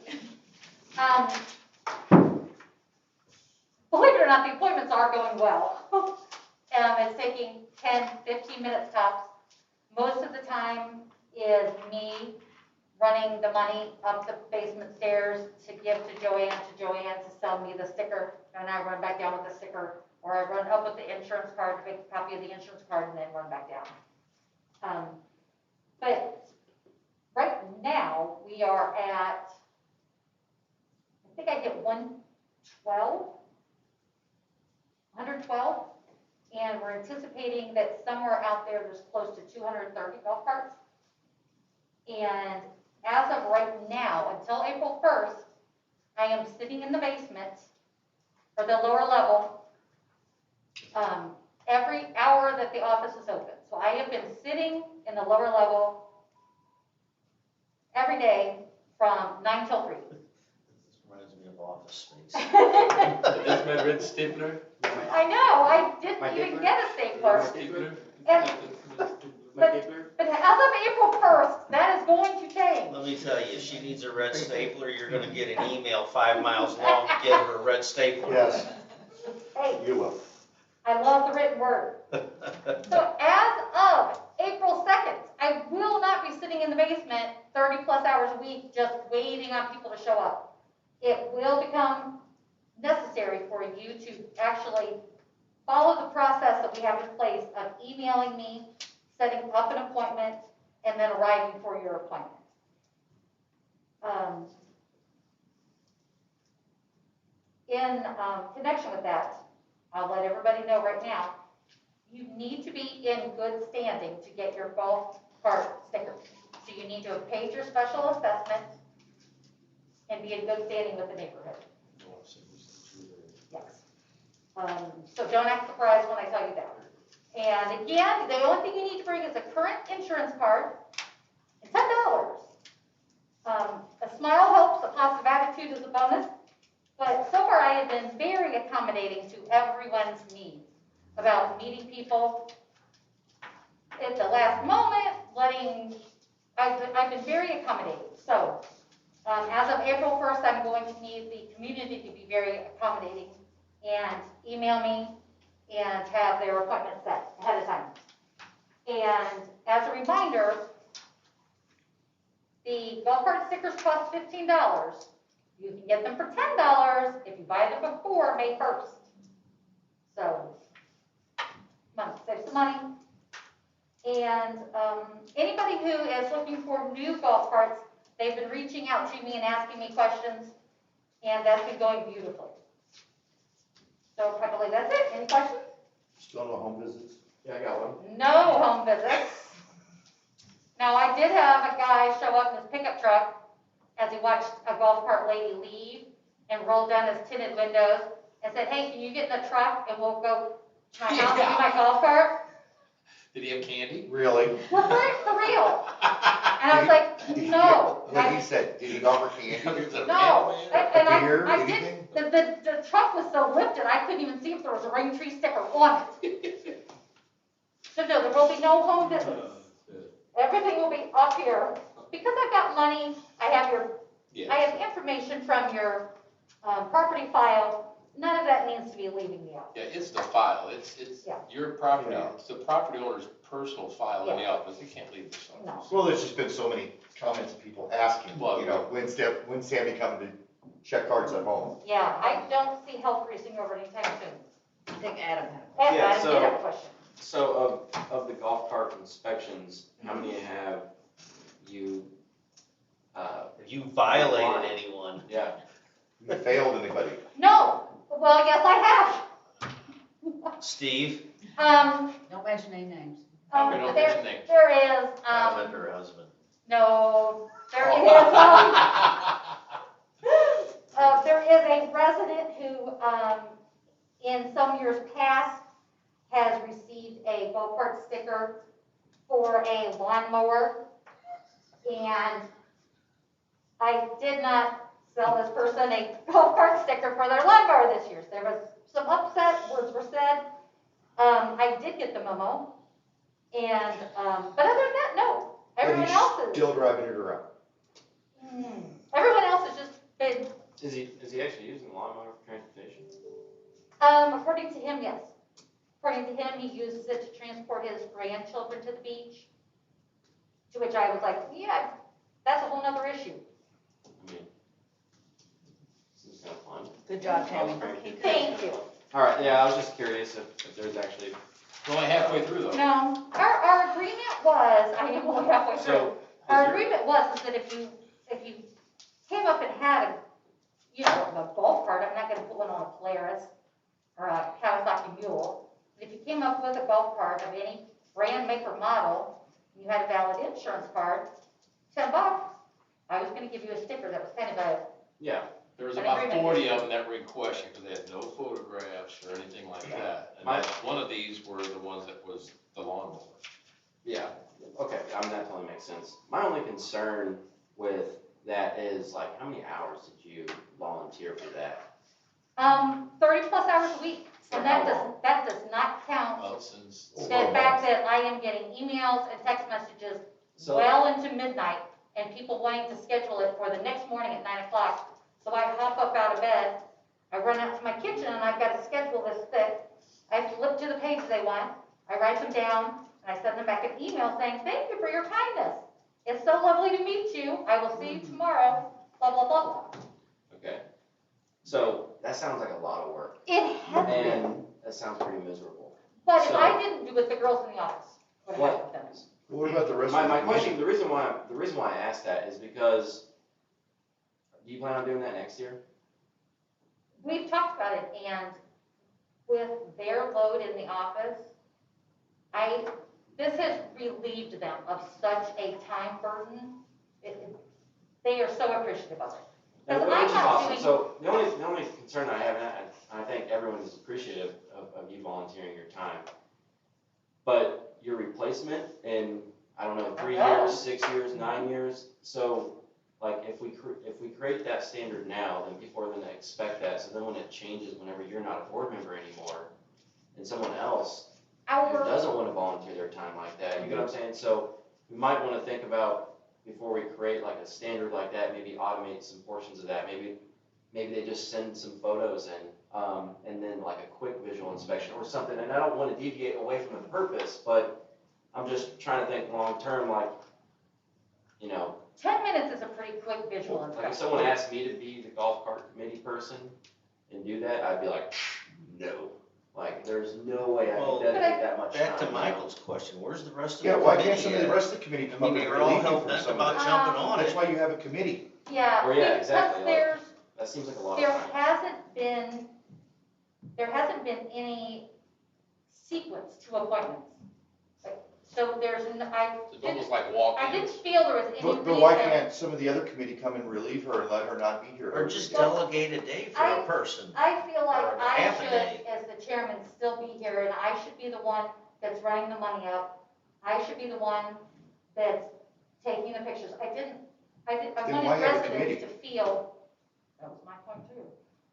Believe it or not, the appointments are going well. It's taking 10, 15 minutes tops. Most of the time is me running the money up the basement stairs to give to Joanne to sell me the sticker, and I run back down with the sticker, or I run up with the insurance card to make a copy of the insurance card and then run back down. But right now, we are at, I think I get 112, and we're anticipating that somewhere out there's close to 230 golf carts. And as of right now, until April 1st, I am sitting in the basement, or the lower level, every hour that the office is open. So I have been sitting in the lower level every day from 9 till 3. This reminds me of Office Space. Is this my red stapler? I know, I didn't even get a stapler. Stapler? And- But as of April 1st, that is going to change. Let me tell you, if she needs a red stapler, you're gonna get an email 5 miles long to get her a red stapler. Yes, Hey, you will. I love the written word. So as of April 2nd, I will not be sitting in the basement 30 plus hours a week just waiting on people to show up. It will become necessary for you to actually follow the process that we have in place of emailing me, setting up an appointment, and then arriving for your appointment. In connection with that, I'll let everybody know right now, you need to be in good standing to get your golf cart sticker. So you need to have paid your special assessment and be in good standing with the neighborhood. Yes. So don't act surprised when I tell you that. And again, the only thing you need to bring is a current insurance card and $10. A smile helps, a positive attitude is a bonus. But so far I have been very accommodating to everyone's needs about meeting people at the last moment, I've been very accommodating. So as of April 1st, I'm going to need the community to be very accommodating and email me and have their appointment set ahead of time. And as a reminder, The golf cart stickers cost $15. You can get them for $10 if you buy them before May 1st. So, come on, save some money. And anybody who is looking for new golf carts, they've been reaching out to me and asking me questions, and that's been going beautifully. So probably that's it. Any questions? Still no home visits? Yeah, I got one. No home visits. Now, I did have a guy show up in his pickup truck as he watched a golf cart lady leave and rolled down his tinted windows and said, hey, can you get in the truck and we'll go to my house and do my golf cart? Did he have candy? Really? Well, for real. And I was like, no. What he said, did he offer candy? No. And Beer, I did, anything? the truck was so lifted, I couldn't even see if there was a Raintree sticker on it. So no, there will be no home visits. Everything will be up here. Because I've got money, I have I have information from your property file. None of that needs to be leaving the office. Yeah, it's the file, it's Yeah. your property, Yeah. it's the property owner's personal file in the Yeah. office, it can't leave this No. office. Well, there's just been so many comments of people asking, Well, you know, when's Sammy coming to check cards at home? Yeah, I don't see health racing over anytime soon. I think Adam had Adam Yeah, did so- have a question. So of the golf cart inspections, how many have you, Have you violated anyone? yeah, You failed anybody? No. Well, yes, I Steve? have. Don't mention any names. No, we don't mention names. There is, I meant her husband. no, there Oh. is, there is a resident who, in some years past, has received a golf cart sticker for a lawnmower. And I did not sell this person a golf cart sticker for their lawnmower this year. So there was some upset, words were said. I did get the memo. And, but other than that, no. Everyone But else he's is. still driving it around. Everyone else has just been, is he actually using the lawnmower for transportation? according to him, yes. According to him, he uses it to transport his grandchildren to the beach. To which I was like, yeah, that's a whole nother issue. I mean, seems kind of fun. Good job, Tammy. Thank you. All right, yeah, I was just curious if there's actually, We're only halfway through though. No, our agreement was, I am only halfway through. so, Our is there, agreement was is that if you came up and had a golf cart, I'm not gonna put one on a Polaris or a Kawasaki Mule. But if you came up with a golf cart of any brand, make, or model, you had a valid insurance card, $10, I was gonna give you a sticker that was kind of a, yeah, There was An about agreement. 40 of them that were in question because they had no photographs or anything like that. And My- one of these were the ones that was the lawnmower. yeah, okay, I mean, that totally makes sense. My only concern with that is like, how many hours did you volunteer for that? 30 plus hours a week. And For how long? that does not count Well, since, the fact that I am getting emails and text messages So- well into midnight and people wanting to schedule it for the next morning at 9 o'clock. So I hop up out of bed, I run out to my kitchen and I've got to schedule this thick. I flip to the page they want, I write them down, and I send them back an email saying, thank you for your kindness. It's so lovely to meet you. I will see you tomorrow, blah, blah, blah, blah. Okay, so that sounds like a lot of work, It has been. and that sounds pretty miserable. But if So- I didn't do it, the girls in the office would have What? done it. What about the rest My of the question, committee? the reason why I asked that is because, do you plan on doing that next year? We've talked about it, and with their load in the office, this has relieved them of such a time burden. They are so appreciative of it. And Because I'm which is not awesome. doing- So the only concern I have, and I think everyone is appreciative of you volunteering your time, but your replacement in, I don't know, 3 I know. years, 6 years, 9 years, so like if we create that standard now, then people are gonna expect that, so then when it changes, whenever you're not a board member anymore, and someone else who Our, doesn't want to volunteer their time like that, you get what I'm saying? So we might want to think about, before we create like a standard like that, maybe automate some portions of that, maybe they just send some photos in, and then like a quick visual inspection or something, and I don't want to deviate away from the purpose, but I'm just trying to think long term, like, you know, 10 minutes is a pretty quick visual like if inspection. someone asked me to be the golf cart committee person and do that, I'd be like, no. Like, there's no way I Well, can dedicate that much time. Back to you know? Michael's question, where's the rest of the Yeah, committee? why can't some of the at? rest of the committee I come up mean, and they were all relieve you hell from bent some of about this? jumping on That's it. why you have a committee. Yeah, Or, yeah, because exactly, like- there's, That seems like a lot there of time. hasn't been any sequence to appointments. Like, so there's, It's almost like walk-ins. I didn't feel there was any reason. But why can't some of the other committee come and relieve her and let her not be here? Or every just day? delegate a day for a person. I feel like Or I half a should, day. as the chairman, still be here, and I should be the one that's running the money up. I should be the one that's taking the pictures. I Then wanted why have a residents to committee? feel, that was my point too.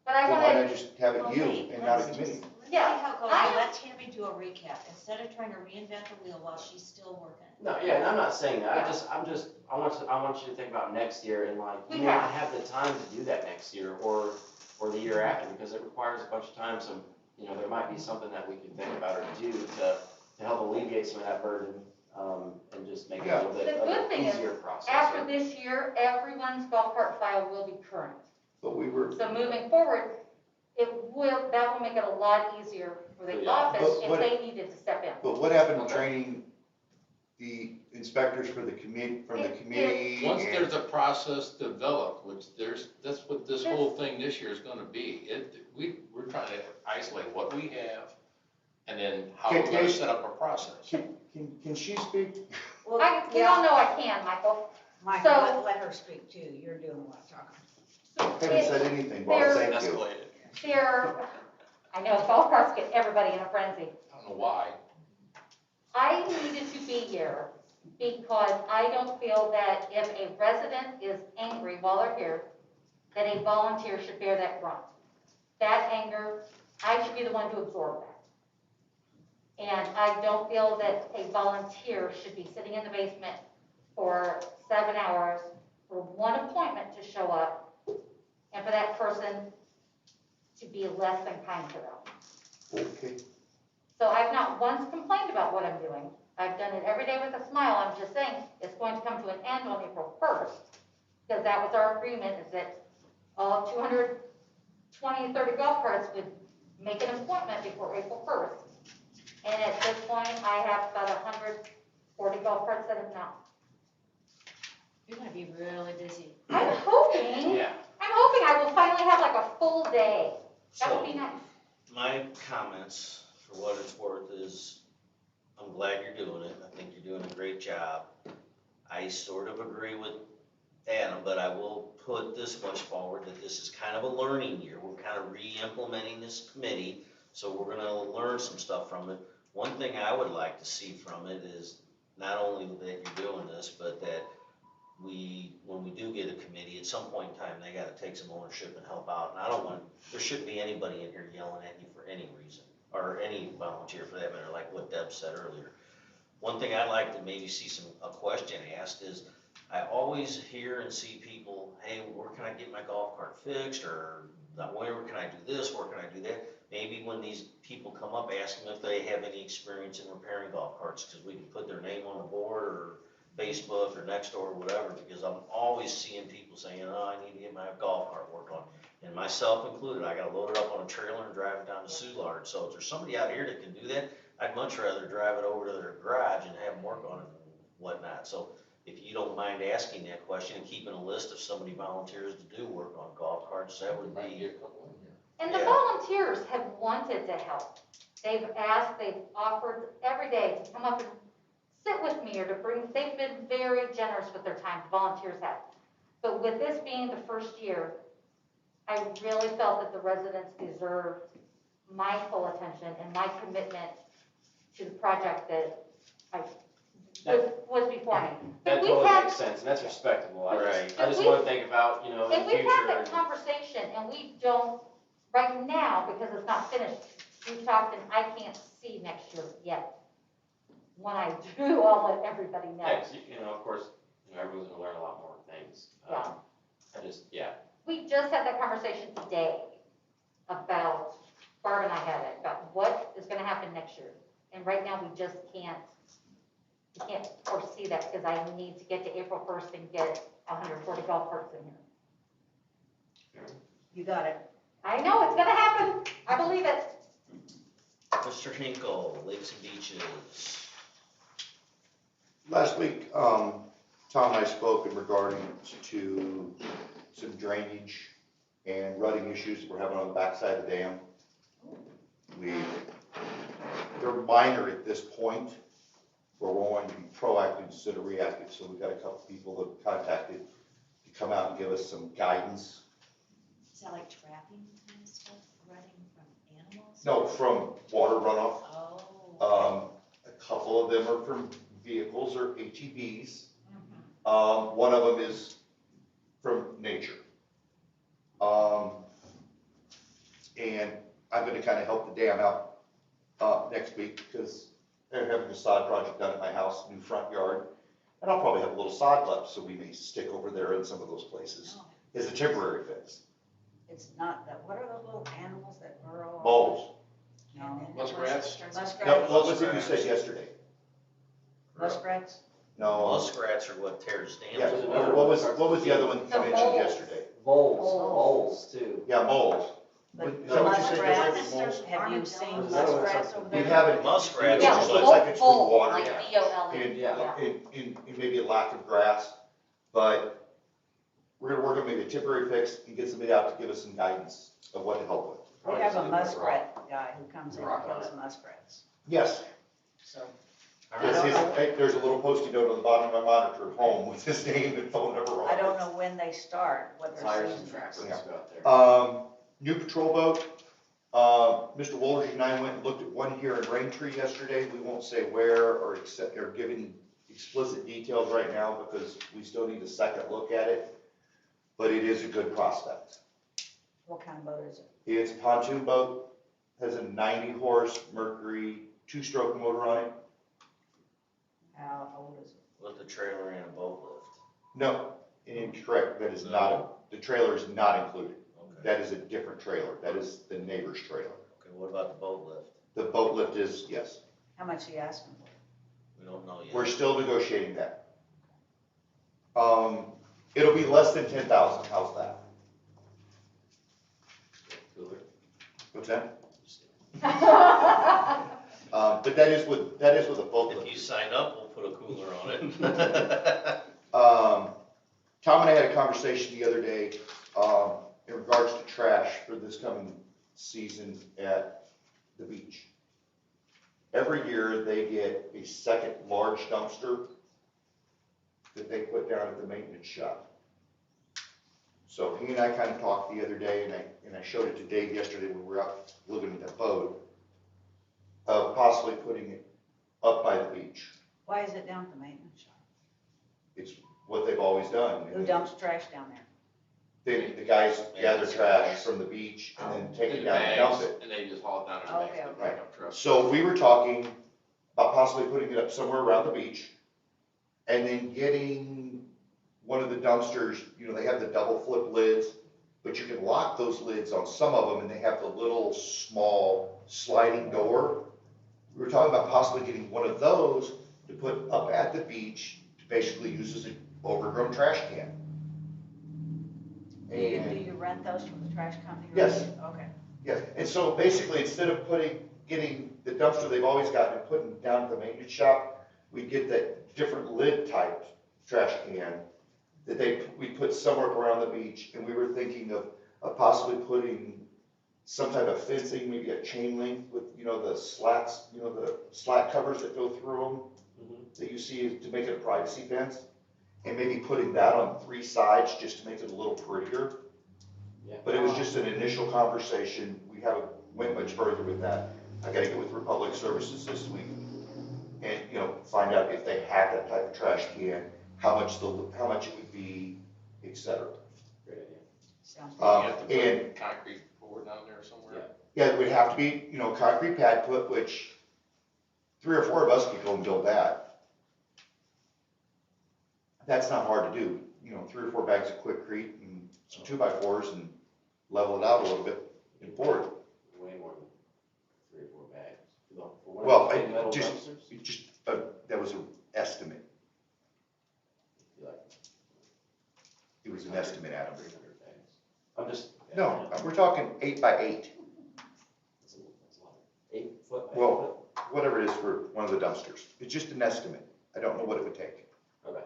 But I Then why wanted, not just have it you Okay, and not a let's committee? just- Let's see Yeah, how it goes, I and am- let Tammy do a recap, instead of trying to reinvent the wheel while she's still working. No, yeah, and I'm not saying that, Yeah. I want you to think about next year and like, We you may not have. have the time to do that next year or the year after, because it requires a bunch of time, so, you know, there might be something that we can think about or do to help alleviate some of that burden, and just make it a little bit The of good an thing is, easier process. after this year, everyone's golf cart file will be current. But we were, So moving forward, that will make it a lot easier for the Yeah. office But if what- they needed to step in. but what happened to Okay. training the inspectors for the from the committee? Once and- there's a process developed, which that's what this whole thing this year is gonna be. We're trying to isolate what we have and then how we're gonna set up a process. Can she speak? Well, We all know I can, Michael. Michael, So- let her speak too, you're doing a lot of talking. Haven't said anything, Bob, There's- thank you. I know golf carts get everybody in a frenzy. I don't know why. I needed to be here because I don't feel that if a resident is angry while they're here, that a volunteer should bear that brunt. That anger, I should be the one to absorb that. And I don't feel that a volunteer should be sitting in the basement for 7 hours for one appointment to show up and for that person to be less than kind to them. Okay. So I've not once complained about what I'm doing. I've done it every day with a smile. I'm just saying, it's going to come to an end on April 1st. Because that was our agreement, is that all 220, 30 golf carts would make an appointment before April 1st. And at this point, I have about 140 golf carts that have not. You're gonna be really busy. I'm hoping Yeah. I will finally have like a full day. That would So be nice. my comments, for what it's worth, is I'm glad you're doing it. I think you're doing a great job. I sort of agree with Adam, but I will put this much forward, that this is kind of a learning year. We're kind of re-implementing this committee, so we're gonna learn some stuff from it. One thing I would like to see from it is not only that you're doing this, but that when we do get a committee, at some point in time, they gotta take some ownership and help out. And I don't want, there shouldn't be anybody in here yelling at you for any reason, or any volunteer for that matter, like what Deb said earlier. One thing I'd like to maybe see a question asked is, I always hear and see people, hey, where can I get my golf cart fixed, or where can I do this, where can I do that? Maybe when these people come up, ask them if they have any experience in repairing golf carts, because we can put their name on the board, or Facebook, or Nextdoor, or whatever, because I'm always seeing people saying, oh, I need to get my golf cart worked on. And myself included, I gotta load it up on a trailer and drive it down to Soulard. So if there's somebody out here that can do that, I'd much rather drive it over to their garage and have them work on it and whatnot. So if you don't mind asking that question and keeping a list of somebody volunteers to do work on golf carts, that would Might be be, a couple in here. And the Yeah. volunteers have wanted to help. They've asked, they've offered every day to come up and sit with me or to bring, they've been very generous with their time, the volunteers have. But with this being the first year, I really felt that the residents deserved my full attention and my commitment to the project that was before me. That But we've totally had- makes sense, and that's respectable. I Right. just wanna think about, you know, in And the we've had future. that conversation, and we don't, right now, because it's not finished, we've talked, and I can't see next year yet. When I do, I'll let everybody know. Yeah, 'cause you know, of course, you know, everyone's gonna learn a lot more things. Yeah. We just had that conversation today about, Barb and I had it, about what is gonna happen next year. And right now, we just can't I can't foresee that because I need to get to April 1st and get 140 golf carts in here. You got it. I know, it's gonna happen. I believe it. Mr. Hinkle, Lakes and Beaches. Last week, Tom and I spoke in regarding to some drainage and rutting issues that we're having on the backside of the dam. They're minor at this point, but we're wanting to be proactive instead of reactive. So we've got a couple people that contacted to come out and give us some guidance. Is that like trapping kind of stuff, running from animals? No, from water runoff. Oh. A couple of them are from vehicles or ATVs. Mhm. One of them is from nature. And I'm gonna kind of help the dam out, next week because they're having a sod project done at my house, new front yard. And I'll probably have a little sod left, so we may stick over there in some of those places Oh. as a temporary fix. It's not that, what are those little animals that burrow? Moles. No. Muskrats? No, Muskrats. what was it you said yesterday? Muskrats? No. Muskrats are what tears dams. Yeah, apart. what was the other one you The mentioned moles. yesterday? Moles too. Yeah, moles. But Is that what you said muskrats, yesterday? Moles? have you seen Is that what muskrats it's- over We there? haven't. Muskrats It are just what- looks like it's from Vole, water. like VOLE. And, Yeah. and maybe a lack of grass, but we're gonna work on maybe a temporary fix and get somebody out to give us some guidance of what to help with. We have a muskrat guy who comes in and kills muskrats, Yes, so. All yes, right. there's a little post-it note on the bottom of my monitor at home with his name and phone number on it. I don't know when they start, what their Tires and season tracks is. and stuff out there. New patrol boat, Mr. Woolridge and I went and looked at one here in Raintree yesterday. We won't say where or give any explicit details right now because we still need a second look at it. But it is a good prospect. What kind of boat is it? It's a pontoon boat, has a 90 horse Mercury 2-stroke motor on it. How old is it? With the trailer and a boat lift. No, incorrect, that is not, the trailer is not included. Okay. That is a different trailer, that is the neighbor's trailer. Okay, what about the boat lift? The boat lift is, yes, How much are you asking for? We don't know yet. we're still negotiating that. It'll be less than 10,000, how's that? Cooler. What's that? But that is with a boat If lift. you sign up, we'll put a cooler on it. Tom and I had a conversation the other day, in regards to trash for this coming season at the beach. Every year, they get a second large dumpster that they put down at the maintenance shop. So he and I kind of talked the other day, and I showed it to Dave yesterday when we were out looking at the boat, of possibly putting it up by the beach. Why is it down at the maintenance shop? It's what they've always done. Who dumps trash down there? The guys gather trash from the beach and then take it down and dump it. And they just haul it down in Okay, bags, okay. the pickup truck. So we were talking about possibly putting it up somewhere around the beach and then getting one of the dumpsters, they have the double flip lids, but you can lock those lids on some of them and they have the little small sliding door. We were talking about possibly getting one of those to put up at the beach to basically use as an overgrown trash can. Do you rent those from the trash company? or- Yes. Okay. Yeah, and so basically, instead of getting the dumpster they've always got and putting down at the maintenance shop, we get that different lid type trash can that we put somewhere around the beach, and we were thinking of possibly putting some type of fencing, maybe a chain link with, the slats, the slat covers that go through them that you see to make it a privacy fence, and maybe putting that on 3 sides just to make it a little prettier. Yeah. But it was just an initial conversation. We haven't went much further with that. I gotta get with Republic Services this week and, find out if they have that type of trash can, how much it would be, et cetera. Great idea. Sounds You good. have to And put concrete board down there somewhere. yeah, it would have to be, concrete pad put, which 3 or 4 of us could go and build that. That's not hard to do, 3 or 4 bags of Quikrete and some 2x4s and level it out a little bit and pour it. Way more than 3 or 4 bags. For one of Well, those big metal just, dumpsters? that was an estimate. Like It was an estimate, Adam. 300 bags. I'm just. No, we're talking 8 by 8, That's a lot. 8 foot by 8 Well- whatever it is for one of the dumpsters. It's just an estimate. I don't know what it would take. foot? Okay.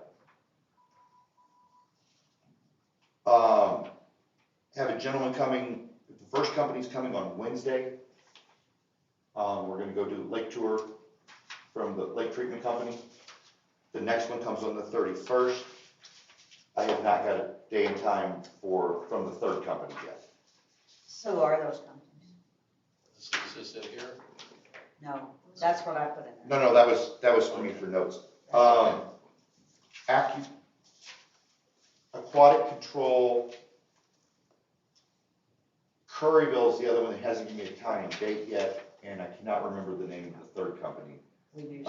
Have a gentleman coming, the first company's coming on Wednesday. We're gonna go do a lake tour from the lake treatment company. The next one comes on the 31st. I have not got a day and time from the third company yet. Who are those companies? Is it here? No, that's what I put in there. No, that was for me for notes. Aquatic Control, Curryville's the other one that hasn't given me a time and date yet, and I cannot remember the name of the third company. We do.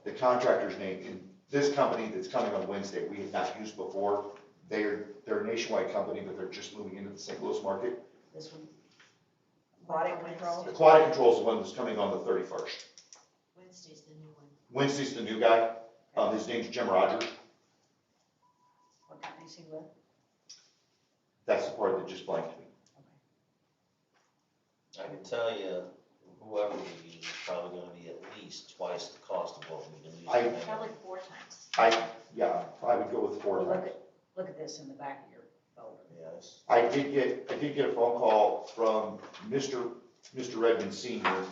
The contractor's name, and this company that's coming on Wednesday, we have not used before. They're a nationwide company, but they're just moving into the St. Louis market. This one. Aquatic Control? Aquatic Control is the one that's coming on the 31st. Wednesday's the new one. Wednesday's the new guy. His name's Jim Rogers. What company's he with? That's the part that just blanked me. I can tell you, whoever we use is probably gonna be at least twice the cost of what we've been using. Probably 4 times. I would go with 4 Well, times. look at this in the back of your folder. Yes. I did get a phone call from Mr. Redmond Senior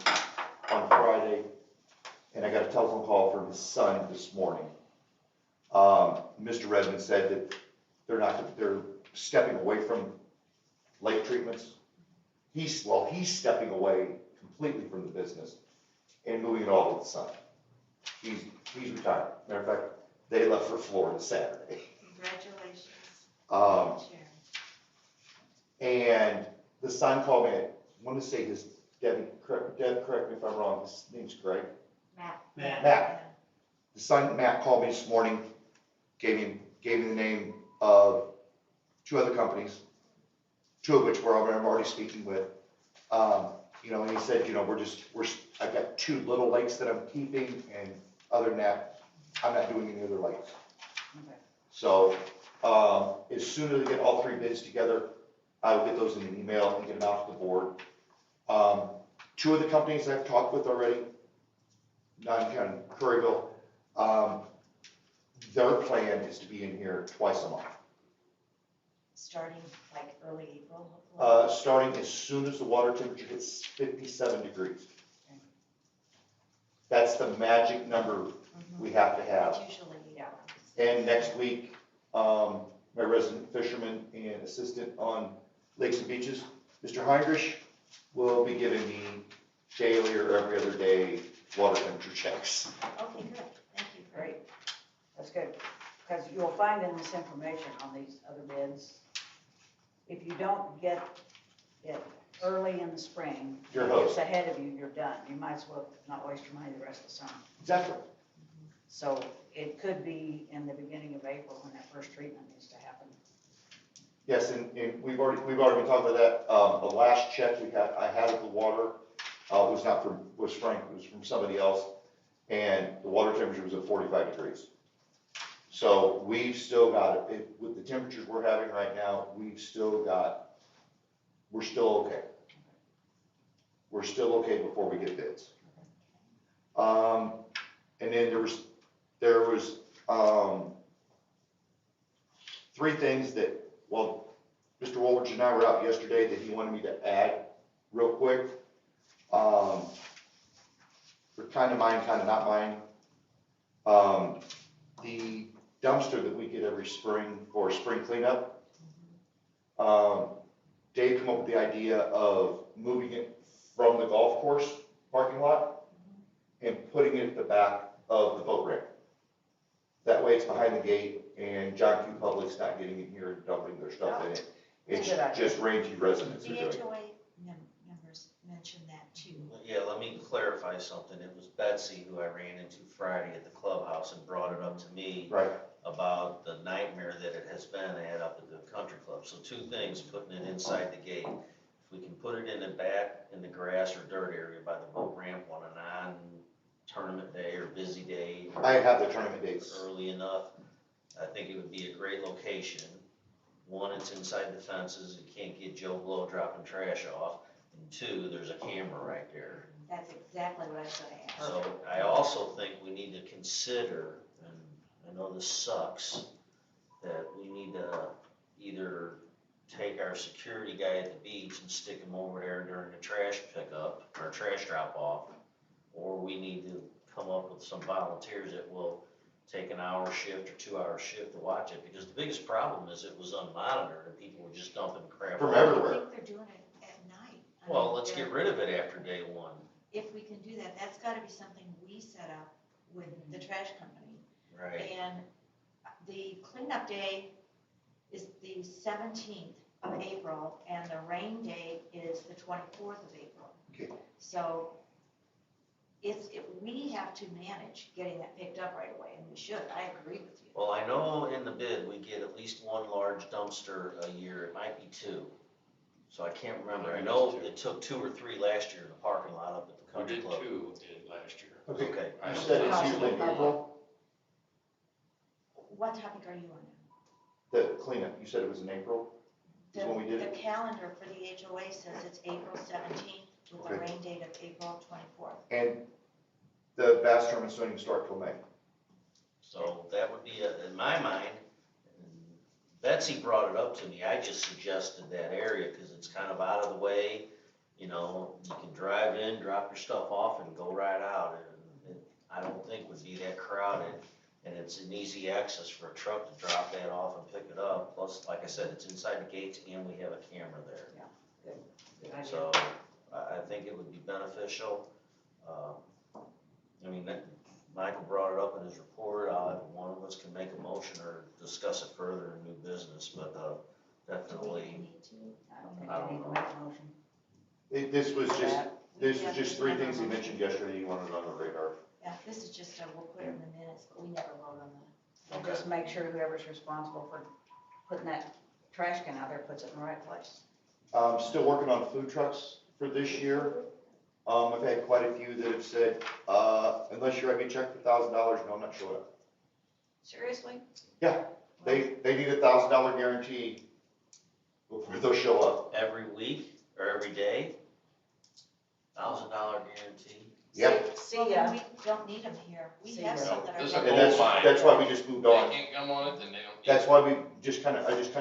on Friday, and I got a telephone call from his son this morning. Mr. Redmond said that they're stepping away from lake treatments. He's stepping away completely from the business and moving it all to the son. He's retired. Matter of fact, they left for Florida Saturday. Congratulations. Sharon. And the son called me, I want to say Deb, correct me if I'm wrong, his name's Greg. Matt. Matt. The son, Matt, called me this morning, gave me the name of 2 other companies, 2 of which I'm already speaking with. And he said, I've got 2 little lakes that I'm keeping, and other than that, I'm not doing any other lakes. Okay. So, as soon as I get all 3 bids together, I will get those in an email and get them out to the board. 2 of the companies I've talked with already, non-county Curryville, their plan is to be in here twice a month. Starting like early April, hopefully. Starting as soon as the water temperature hits 57 degrees. That's the magic number we have to have. It's usually, yeah. And next week, my resident fisherman and assistant on lakes and beaches, Mr. Heinrich, will be giving me daily or every other day water temperature checks. Okay, good. Thank you. Great. That's good. Because you'll find in this information on these other bids, if you don't get it early in the spring, You're it's host. ahead of you, you're done. You might as well not waste your money the rest of the summer. Exactly. So it could be in the beginning of April when that first treatment needs to happen. Yes, and we've already been talking about that. The last check I had of the water, was Frank, it was from somebody else. And the water temperature was at 45 degrees. So we've still got it, with the temperatures we're having right now, we're still okay. We're still okay before we get bids. And then there was 3 things that, Mr. Woolridge and I were out yesterday that he wanted me to add real quick. They're kind of mine, kind of not mine. The dumpster that we get every spring for spring cleanup, Dave came up with the idea of moving it from the golf course parking lot and putting it at the back of the boat ramp. That way it's behind the gate and John Q. Public's not getting in here and dumping their stuff in it. It's Good idea. just Raintree residents are The doing it. HOA members mentioned that too. Yeah, let me clarify something. It was Betsy who I ran into Friday at the clubhouse and brought it up to me Right, about the nightmare that it has been up at the country club. So 2 things, putting it inside the gate. If we can put it in the back, in the grass or dirt area by the boat ramp on a tournament day or busy day. I have the tournament dates. Early enough, I think it would be a great location. One, it's inside the fences, you can't get Joe Blow dropping trash off. And two, there's a camera right there. That's exactly what I was gonna ask. So I also think we need to consider, and I know this sucks, that we need to either take our security guy at the beach and stick him over there during the trash pickup, or trash drop off, or we need to come up with some volunteers that will take an hour shift or 2 hour shift to watch it, because the biggest problem is it was unmonitored and people were just dumping crap. From all everywhere. I think they're doing it at night. I Well, mean, let's they're- get rid of it after day one. If we can do that, that's gotta be something we set up with the trash company. Right. And the cleanup day is the 17th of April, and the rain date is the 24th of April. Okay. So we have to manage getting that picked up right away, and we should, I agree with you. Well, I know in the bid, we get at least one large dumpster a year, it might be two. So I can't remember, I know it took 2 or 3 last year in the parking lot up at the We country did club. 2 in last year. Okay, Okay. you said it's usually in April, What topic are you on now? the cleanup, you said it was in April? Is when we did The it? calendar for the HOA says it's April 17th with a Okay. rain date of April 24th. And the bass tournaments don't even start till May. So that would be, in my mind, and Betsy brought it up to me, I just suggested that area, cause it's kind of out of the way. You know, you can drive in, drop your stuff off and go right out, and I don't think would be that crowded. And it's an easy access for a truck to drop that off and pick it up, plus, like I said, it's inside the gates and we have a camera there. Good idea. So, I think it would be beneficial. I mean, Michael brought it up in his report, one of us can make a motion or discuss it further in new business, but, Do we definitely, need to? I don't think I don't we need to know. make a motion. This was just, That- this was just 3 things he mentioned yesterday you wanted on the radar. Yeah, this is just, we'll put it in the minutes, but we never vote on that. And just make sure whoever's responsible for putting that trash can out there puts it in the right place. Still working on food trucks for this year. I've had quite a few that have said, unless you write me a check for $1,000, no, I'm not showing up. Seriously? Yeah, they need a $1,000 guarantee before they'll show up. every week or every day, $1,000 guarantee. Yep. See Well, ya. then we don't need them here. We See have ya. some that are. This is done. a And that's why we just moved They on. can't come on it, then they don't. That's why we I just kind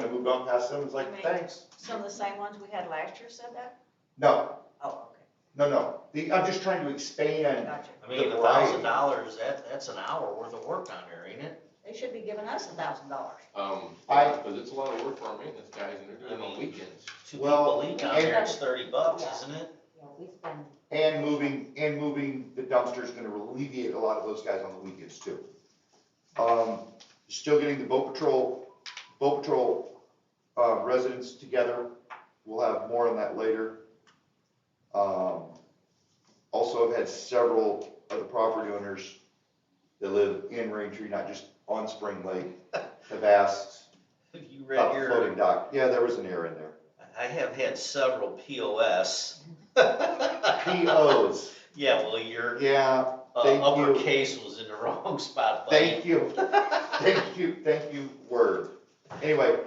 of moved on past them. It's like, You mean- thanks. Some of the same ones we had last year said that? No, Oh, no. I'm just trying to expand. gotcha. I mean, The variety. $1,000, that's an hour worth of work down there, ain't it? They should be giving us $1,000. Because it's a lot of work for our maintenance guys, and they're doing it on weekends. Two Well, people eat down and- there, it's $30, isn't it? Yeah, we spend, And moving the dumpster is gonna alleviate a lot of those guys on the weekends too. Still getting the boat patrol residents together. We'll have more on that later. Also, I've had several of the property owners that live in Raintree, not just on Spring Lake, have asked You read about the your, floating dock. Yeah, there was an error in there. I have had several POS. POs, Yeah, well, your yeah, thank you. uppercase was in the wrong spot, buddy. Thank you, word. Anyway,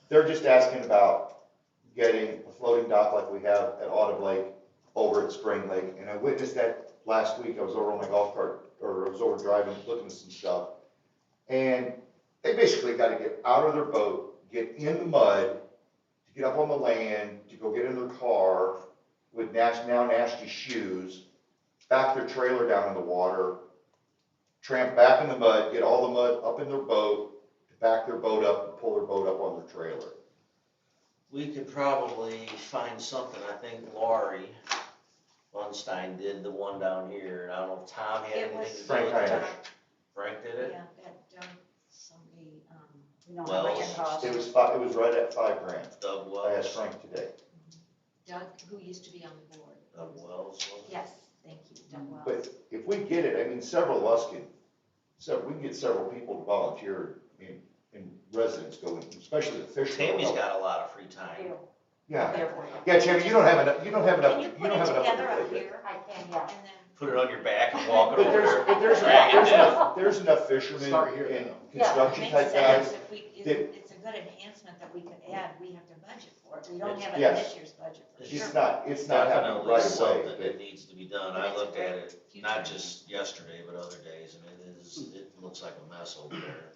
they're just asking about getting a floating dock like we have at Autumn Lake over at Spring Lake. And I witnessed that last week. I was over on my golf cart, or I was over driving, looking at some stuff. And they basically gotta get out of their boat, get in the mud, to get up on the land, to go get in their car with now nasty shoes, back their trailer down in the water, tramp back in the mud, get all the mud up in their boat, to back their boat up and pull their boat up on their trailer. We could probably find something, I think Laurie Bunstein did the one down here, I don't know if Tom had It anything was to do Frank with it. Heinisch. Frank did it? Yeah, that, somebody, We know Well, how much it costs. It was right at $5,000. Doug I asked Wells, Frank today. Doug, who used to be on the board. Doug Wells, wasn't it? Yes, thank you, Doug Wells. But if we get it, I mean, several of us we can get several people to volunteer in residents going, especially the fishermen. Tammy's got a lot of free time. Yeah, There for you. yeah, Tammy, you don't have enough, Can you put it on your together up plate yet. here? I can, yeah. And then put it on your back and walk it But over there. there's enough fishermen Start here, and though. construction Makes type sense. guys. If we, that- it's a good enhancement that we could add, we have to budget for it. We don't have it in Yes. this year's budget for sure. It's not happening Definitely right something away. that needs to be done. But I it's a looked at great it, future not just yesterday, but other days, and it looks like a mess over there.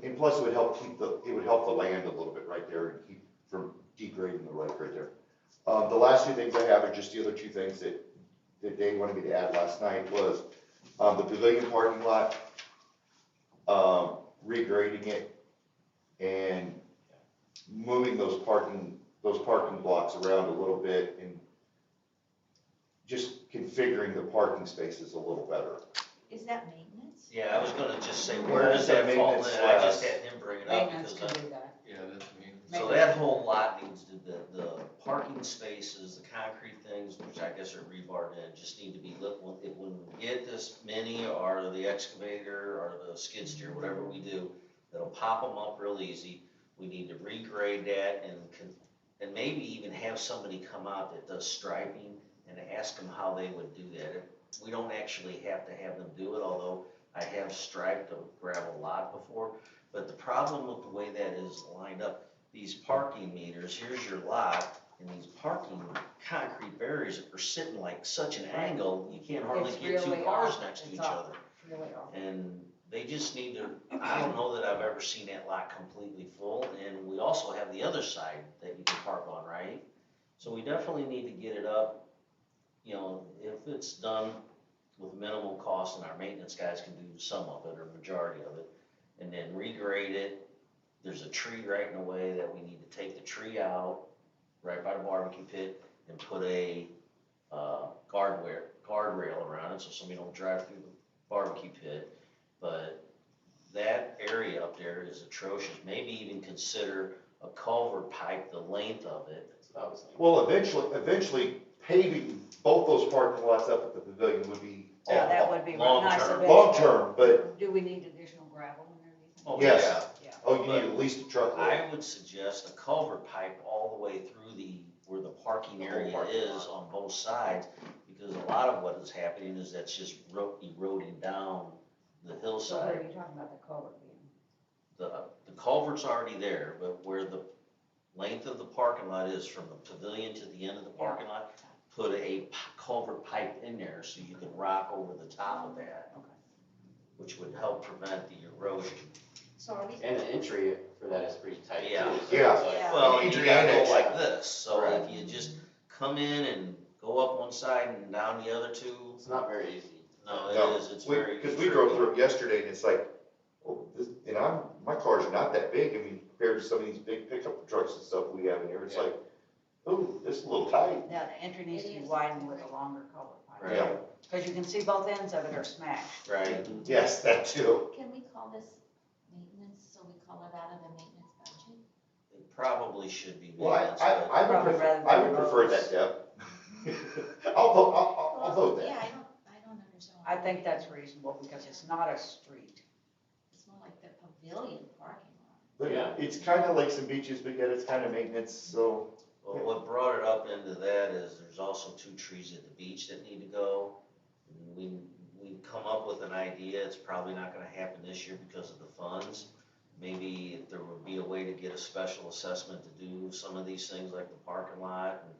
And plus it would help the land a little bit right there and keep from degrading the lake right there. The last two things I have are just the other two things that Dave wanted me to add last night was, the pavilion parking lot, regrading it and moving those parking blocks around a little bit and just configuring the parking spaces a little better. Is that maintenance? Yeah, I was gonna just say, Yeah, where does it's a that fall in? maintenance I just slab. had him bring it up Maintenance because can do that. Yeah, that's me. so that whole lot needs to, the parking spaces, the concrete things, which I guess are rebarred in, just need to be lit. When we get this mini or the excavator or the skid steer, whatever we do, that'll pop them up real easy. We need to regrade that and maybe even have somebody come out that does striping and ask them how they would do that. We don't actually have to have them do it, although I have striped a gravel lot before. But the problem with the way that is lined up, these parking meters, here's your lot, and these parking concrete barriers are sitting like such an angle, you can't hardly It's get two really cars off. next to It's each off. other. Really off. And they just need to, I don't know that I've ever seen that lot completely full, and we also have the other side that you can park on, right? So we definitely need to get it up, you know, if it's done with minimal cost and our maintenance guys can do some of it or majority of it, and then regrade it. There's a tree right in the way that we need to take the tree out, right by the barbecue pit, and put a, guardrail around it so somebody don't drive through the barbecue pit. But that area up there is atrocious. Maybe even consider a culvert pipe, the length of it. That's what I was thinking. Well, eventually paving both those parking lots up at the pavilion would be Yeah, that would be Long nice. term. eventually. long term, but Do we need additional gravel and everything? Oh, yes. Yeah. Oh, you need at least a truckload. I would suggest a culvert pipe all the way through where the parking The whole area parking is on both sides, because a lot of what is happening is that's just eroding down the So where hillside. are you talking about the culvert being? The culvert's already there, but where the length of the parking lot is from the pavilion to the end of the parking lot, put a culvert pipe in there so you can rock over the top of that, Okay. which would help prevent the erosion. So are we? And the entry for that is pretty tight too. Yeah. so Yeah. it's like- Yeah. Well, you gotta go Adriana. like this, so Right. if you just come in and go up one side and down the other two, It's not very easy. no, No, it is, it's very. Because we drove through it yesterday and it's like, oh, my car's not that big, I mean, compared to some of these big pickup trucks and stuff we have in here, it's Yeah. like, oh, this is a little tight. Yeah, the entry needs to be It is. widened with a longer culvert pipe. Right. Yeah. Because you can see both ends of it are smashed. Right, Yes, that too. Can we call this maintenance, so we call it out of the maintenance budget? it probably should be Well, maintenance, but I would Probably prefer, rather I than would prefer roads. that, Deb. I'll vote Yeah, that. I don't understand. I think that's reasonable because it's not a street. It's more like the pavilion parking lot. But Yeah. it's kind of lakes and beaches, but yet it's kind of maintenance, so. well, what brought it up into that is there's also 2 trees at the beach that need to go. And we come up with an idea, it's probably not gonna happen this year because of the funds. Maybe if there would be a way to get a special assessment to do some of these things like the parking lot and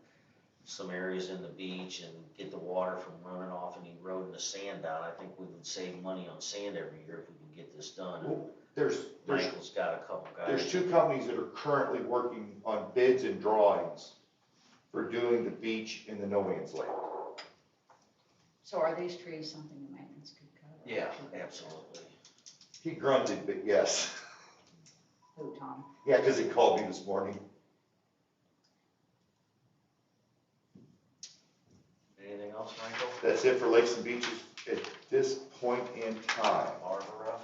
some areas in the beach and get the water from running off and eroding the sand down, I think we would save money on sand every year if we can get this done. And There's Michael's got a couple guys. There's 2 companies that are currently working on bids and drawings for doing the beach in the no man's land. So are these trees something the maintenance could cover? Yeah, absolutely. He grunted, but yes. Who, Tom? Yeah, because he called me this morning. Anything else, Michael? That's it for lakes and beaches at this point in time. Barbara,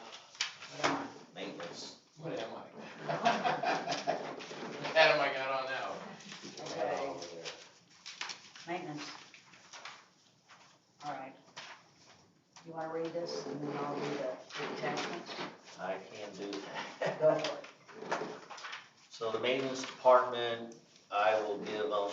What am maintenance. What am I? What hat am I got on now? Okay. Maintenance. All right. You wanna read this and then I'll read the attachments? I can do that. Go for it. So the maintenance department, I will give them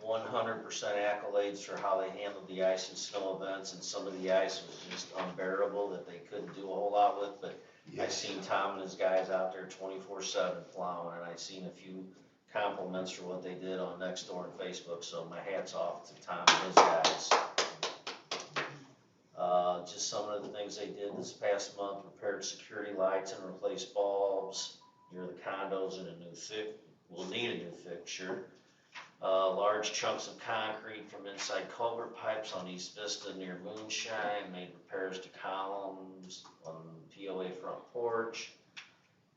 100% accolades for how they handled the ice and snow events, and some of the ice was just unbearable that they couldn't do a whole lot with, but I seen Tom and his guys out there 24/7 plowing, and I seen a few compliments for what they did on Nextdoor and Facebook, so my hat's off to Tom and his guys. Just some of the things they did this past month: repaired security lights and replaced bulbs near the condos, and will need a new fixture. Large chunks of concrete from inside culvert pipes on East Vista near Moonshine, made repairs to columns on POA front porch,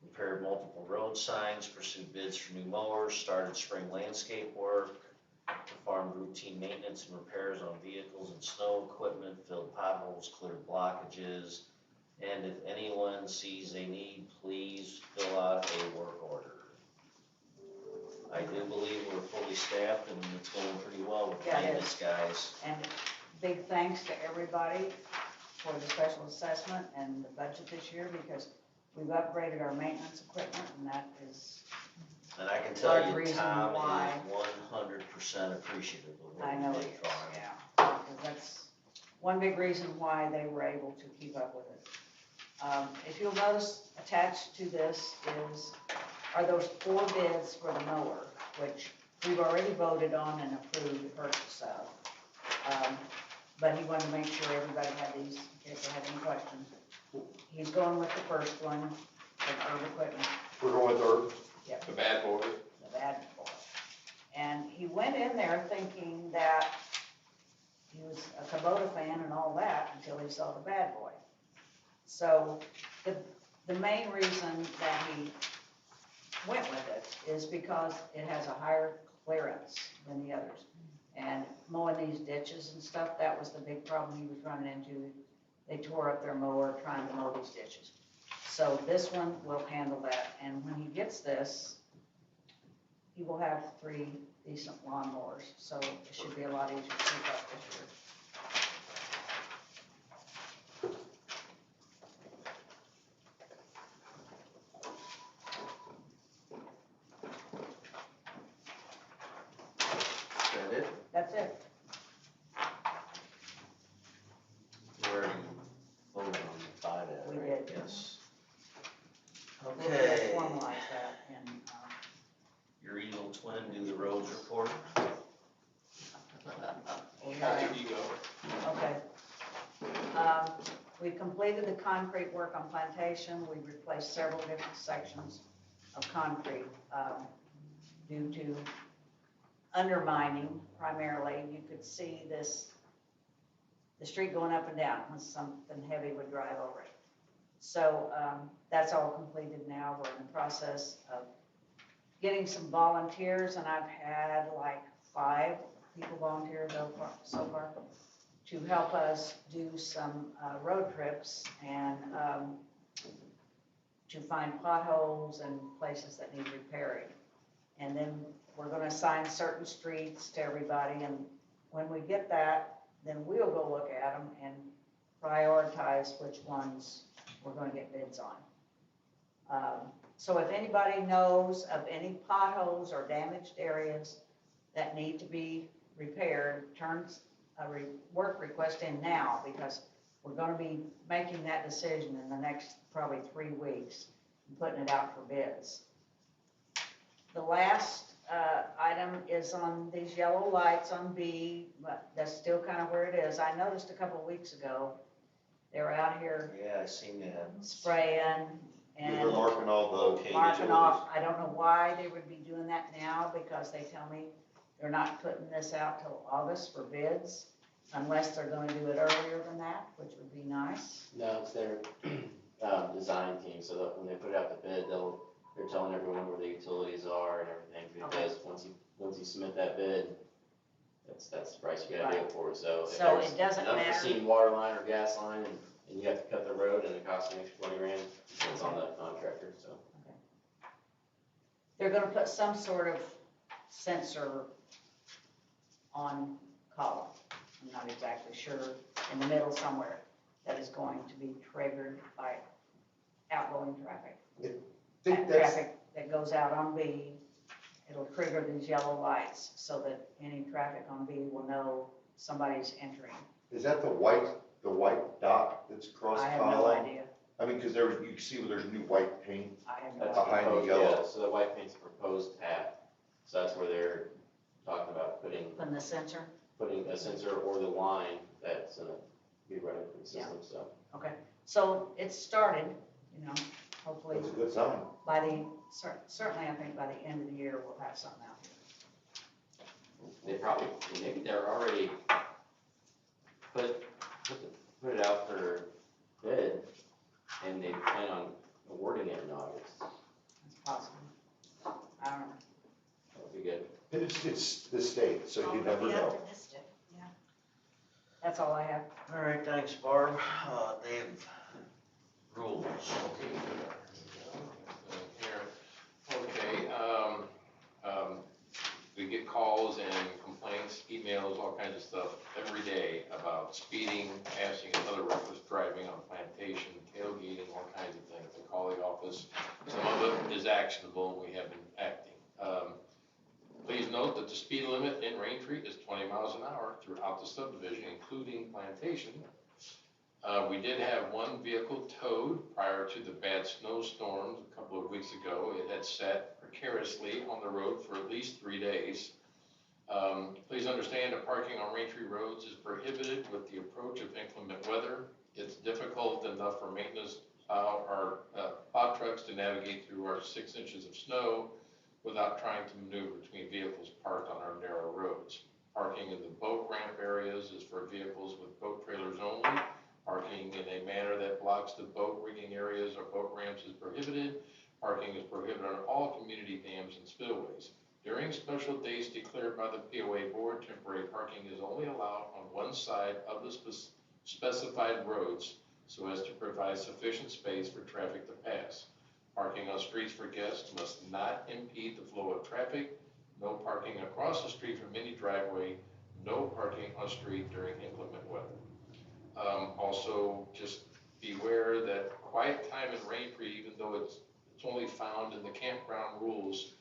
repaired multiple road signs, pursued bids for new mowers, started spring landscape work, performed routine maintenance and repairs on vehicles and snow equipment, filled potholes, cleared blockages, and if anyone sees a need, please fill out a work order. I do believe we're fully staffed and it's going pretty well with the Yeah, it maintenance is. guys. And big thanks to everybody for the special assessment and the budget this year, because we've upgraded our maintenance equipment, and that is, And I can tell Large you, reason Tom why. is 100% appreciative of I what know you it did is, for him. yeah. Because that's one big reason why they were able to keep up with it. If you'll notice, attached to this are those 4 bids for the mower, which we've already voted on and approved the purchase of. But he wanted to make sure everybody had these, in case they had any questions. He's going with the first one, the Herb equipment, We're going with Herb. The bad boy. the bad boy. And he went in there thinking that he was a Kubota fan and all that until he saw the bad boy. So the main reason that he went with it is because it has a higher clearance than the others. And mowing these ditches and stuff, that was the big problem he was running into. They tore up their mower trying to mow these ditches. So this one will handle that, and when he gets this, he will have 3 decent lawnmowers, so it should be a lot easier to keep up this year. Is that it? That's it. We already voted on the 5 ad, We right? did. Yes. We'll Okay. formalize that in, Your evil twin do the roads report. There you go. okay. We completed the concrete work on Plantation. We replaced several different sections of concrete, due to undermining primarily. You could see the street going up and down when something heavy would drive over it. So, that's all completed now. We're in the process of getting some volunteers, and I've had like 5 people volunteer so far to help us do some road trips and to find potholes and places that need repairing. And then we're gonna assign certain streets to everybody, and when we get that, then we'll go look at them and prioritize which ones we're gonna get bids on. So if anybody knows of any potholes or damaged areas that need to be repaired, turn a work request in now, because we're gonna be making that decision in the next probably 3 weeks and putting it out for bids. The last item is on these yellow lights on B, but that's still kind of where it is. I noticed a couple of weeks ago, they were out here Yeah, I seen that. spraying They're and marking all the, Okay, marking off. I don't know why they would be doing that now, because they tell me they're not putting this out till August for bids, unless they're gonna do it earlier than that, which would be nice. No, it's their design team, so that when they put out the bid, they're telling everyone where the utilities are and everything, because once you submit that bid, that's the price you gotta do it for, so. if So there's it doesn't an matter. unforeseen water line or gas line, and you have to cut the road, and it costs an extra 20 grand, it's on the contractor, so. They're gonna put some sort of sensor on column. I'm not exactly sure, in the middle somewhere, that is going to be triggered by outgoing traffic. I think that's, Traffic that goes out on B it'll trigger these yellow lights so that any traffic on B will know somebody's entering. Is that the white dot that's across I have column? no idea. I mean, because there, you can see where there's new white paint. I have no That's idea. Behind the proposed, yellow. yeah, so the white paint's a proposed tab. So that's where they're talking about putting Putting the sensor, a sensor or the line that's gonna be running through the system, so. okay. So it's started, you know, hopefully That's a good sign. by the, certainly I think by the end of the year, we'll have something out here. They probably, maybe they're already put it out for bid, and they plan on awarding it in August. It's possible. I don't know. That would be good. It's the state, so you never Be know. optimistic, yeah. That's all I have. All right, thanks, Barb. Dave, rules. Okay, we get calls and complaints, emails, all kinds of stuff every day about speeding, passing, and other reckless driving on Plantation, tailgating, all kinds of things. They call the office. Some of it is actionable, and we have been acting. Please note that the speed limit in Raintree is 20 miles an hour throughout the subdivision, including Plantation. We did have one vehicle towed prior to the bad snowstorms a couple of weeks ago. It had sat precariously on the road for at least 3 days. Please understand that parking on Raintree roads is prohibited with the approach of inclement weather. It's difficult enough for maintenance our plow trucks to navigate through our 6 inches of snow without trying to maneuver between vehicles parked on our narrow roads. Parking in the boat ramp areas is for vehicles with boat trailers only. Parking in a manner that blocks the boat rigging areas or boat ramps is prohibited. Parking is prohibited on all community dams and spillways. During special days declared by the POA board, temporary parking is only allowed on one side of the specified roads so as to provide sufficient space for traffic to pass. Parking on streets for guests must not impede the flow of traffic. No parking across the street from any driveway. No parking on street during inclement weather. Also, just beware that quiet time in Raintree, even though it's only found in the campground rules,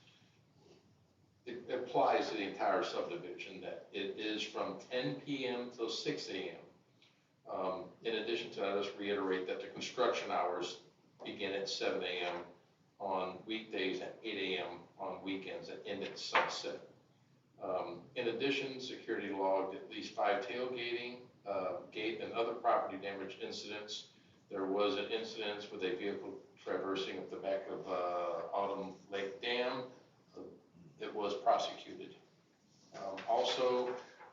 it applies to the entire subdivision, that it is from 10 p.m. till 6 a.m. In addition to that, let's reiterate that the construction hours begin at 7 a.m. on weekdays and 8 a.m. on weekends and end at sunset. In addition, security logged at least 5 tailgating, gate, and other property damage incidents. There was an incident with a vehicle traversing at the back of Autumn Lake Dam. It was prosecuted. Also,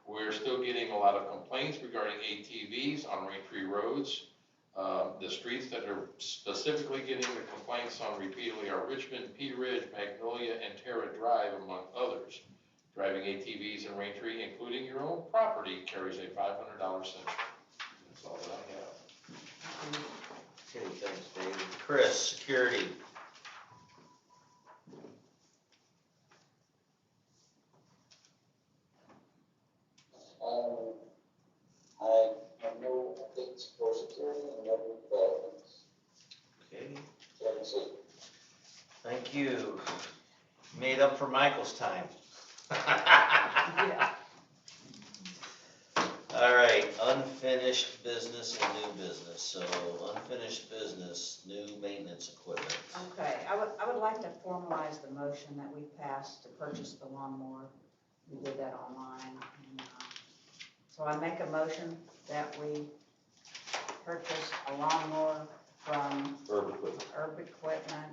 we're still getting a lot of complaints regarding ATVs on Raintree roads. The streets that are specifically getting the complaints on repeatedly are Richmond, Pea Ridge, Magnolia, and Terra Drive, among others. Driving ATVs in Raintree, including your own property, carries a $500 sanction. That's all that I have. Okay, thanks, David. Chris, security. I have no updates for security and no developments. Okay, So, thank you. Made up for Michael's time. Yeah. All right, unfinished business and new business. So unfinished business, new maintenance equipment. Okay, I would like to formalize the motion that we passed to purchase the lawnmower. We did that online. And, so I make a motion that we purchase a lawnmower from Urban equipment. Herb Equipment.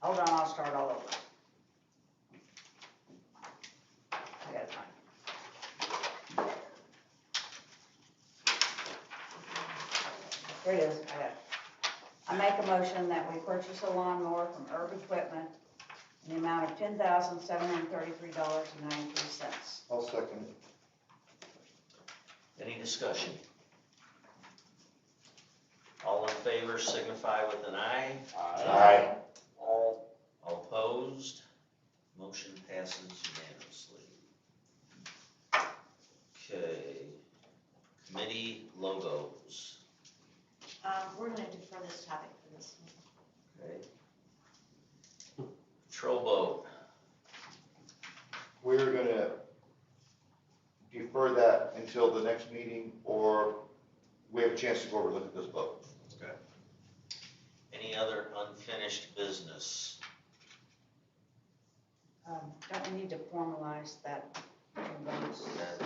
Hold on, I'll start all over. I gotta find it. Here it is, I got it. I make a motion that we purchase a lawnmower from Herb Equipment in the amount of $10,733.93. I'll second it. Any discussion? All in favor signify with an aye. Aye. All opposed? Motion passes unanimously. Okay, committee logos. We're gonna defer this topic for this one. Okay. Patrol boat, We're gonna defer that until the next meeting, or we have a chance to go over and look at this boat. any other unfinished business? Don't we need to formalize that? That'd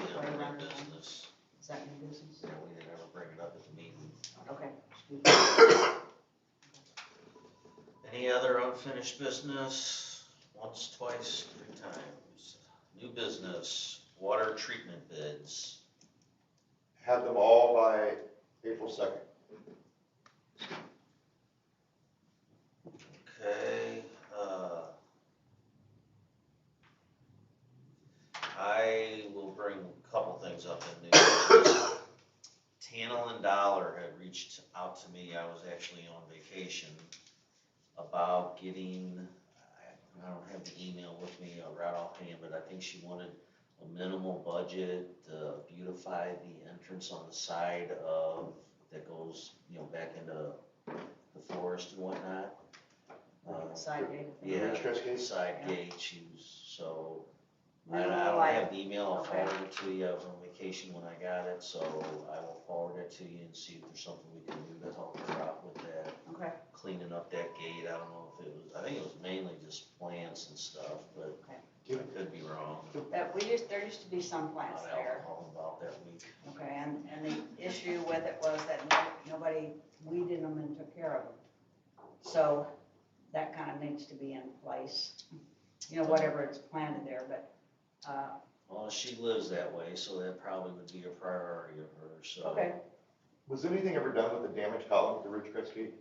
be under new business. Is that new business? Yeah, we didn't ever bring it up at the meeting. Okay. Excuse me. Any other unfinished business? Once, twice, 3 times. New business, water treatment bids. Have them all by April 2nd. Okay, I will bring a couple things up in new business. Tannel and Dollar had reached out to me, I was actually on vacation, about getting, I don't have the email with me right offhand, but I think she wanted a minimal budget to beautify the entrance on the side of, that goes, back into the forest and whatnot. Side gate. Yeah, Express gate? side Yeah. gate, she was, so, I Minimal don't light. have the email, I'll Okay. forward it to you, I was on vacation when I got it, so I will forward it to you and see if there's something we can do to help her out with that, Okay, cleaning up that gate, I don't know if it was, I think it was mainly just plants and stuff, but Okay. I could be wrong. there used to be some plants Not there. alcohol about that week. Okay, and the issue with it was that nobody weeded them and took care of them. So that kind of needs to be in place, whatever it's planted there, but, Well, she lives that way, so that probably would be a priority of hers, so. okay. Was anything ever done with the damaged column at the Ridgecrest Gate?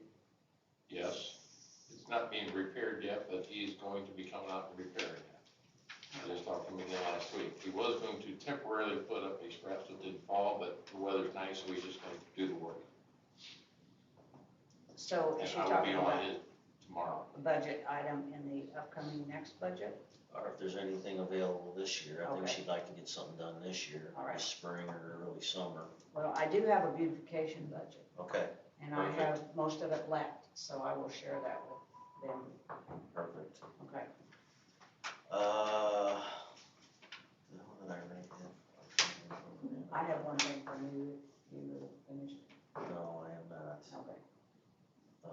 Yes, it's not being repaired yet, but he's going to be coming out and repairing it. I just talked to him again last week. He was going to temporarily put up a scrap so it didn't fall, but the weather's nice, so he's just going to do the work. So And is she I will talking be on about it tomorrow. a budget item in the upcoming next budget? Or if there's anything available this year, I think Okay. she'd like to get something done this year, All right. this spring or early summer. Well, I do have a beautification budget, Okay, and I have most of it left, so I will share that with them. perfect. Okay. What did I write down? I have one thing for you finished. No, I am not. Okay. I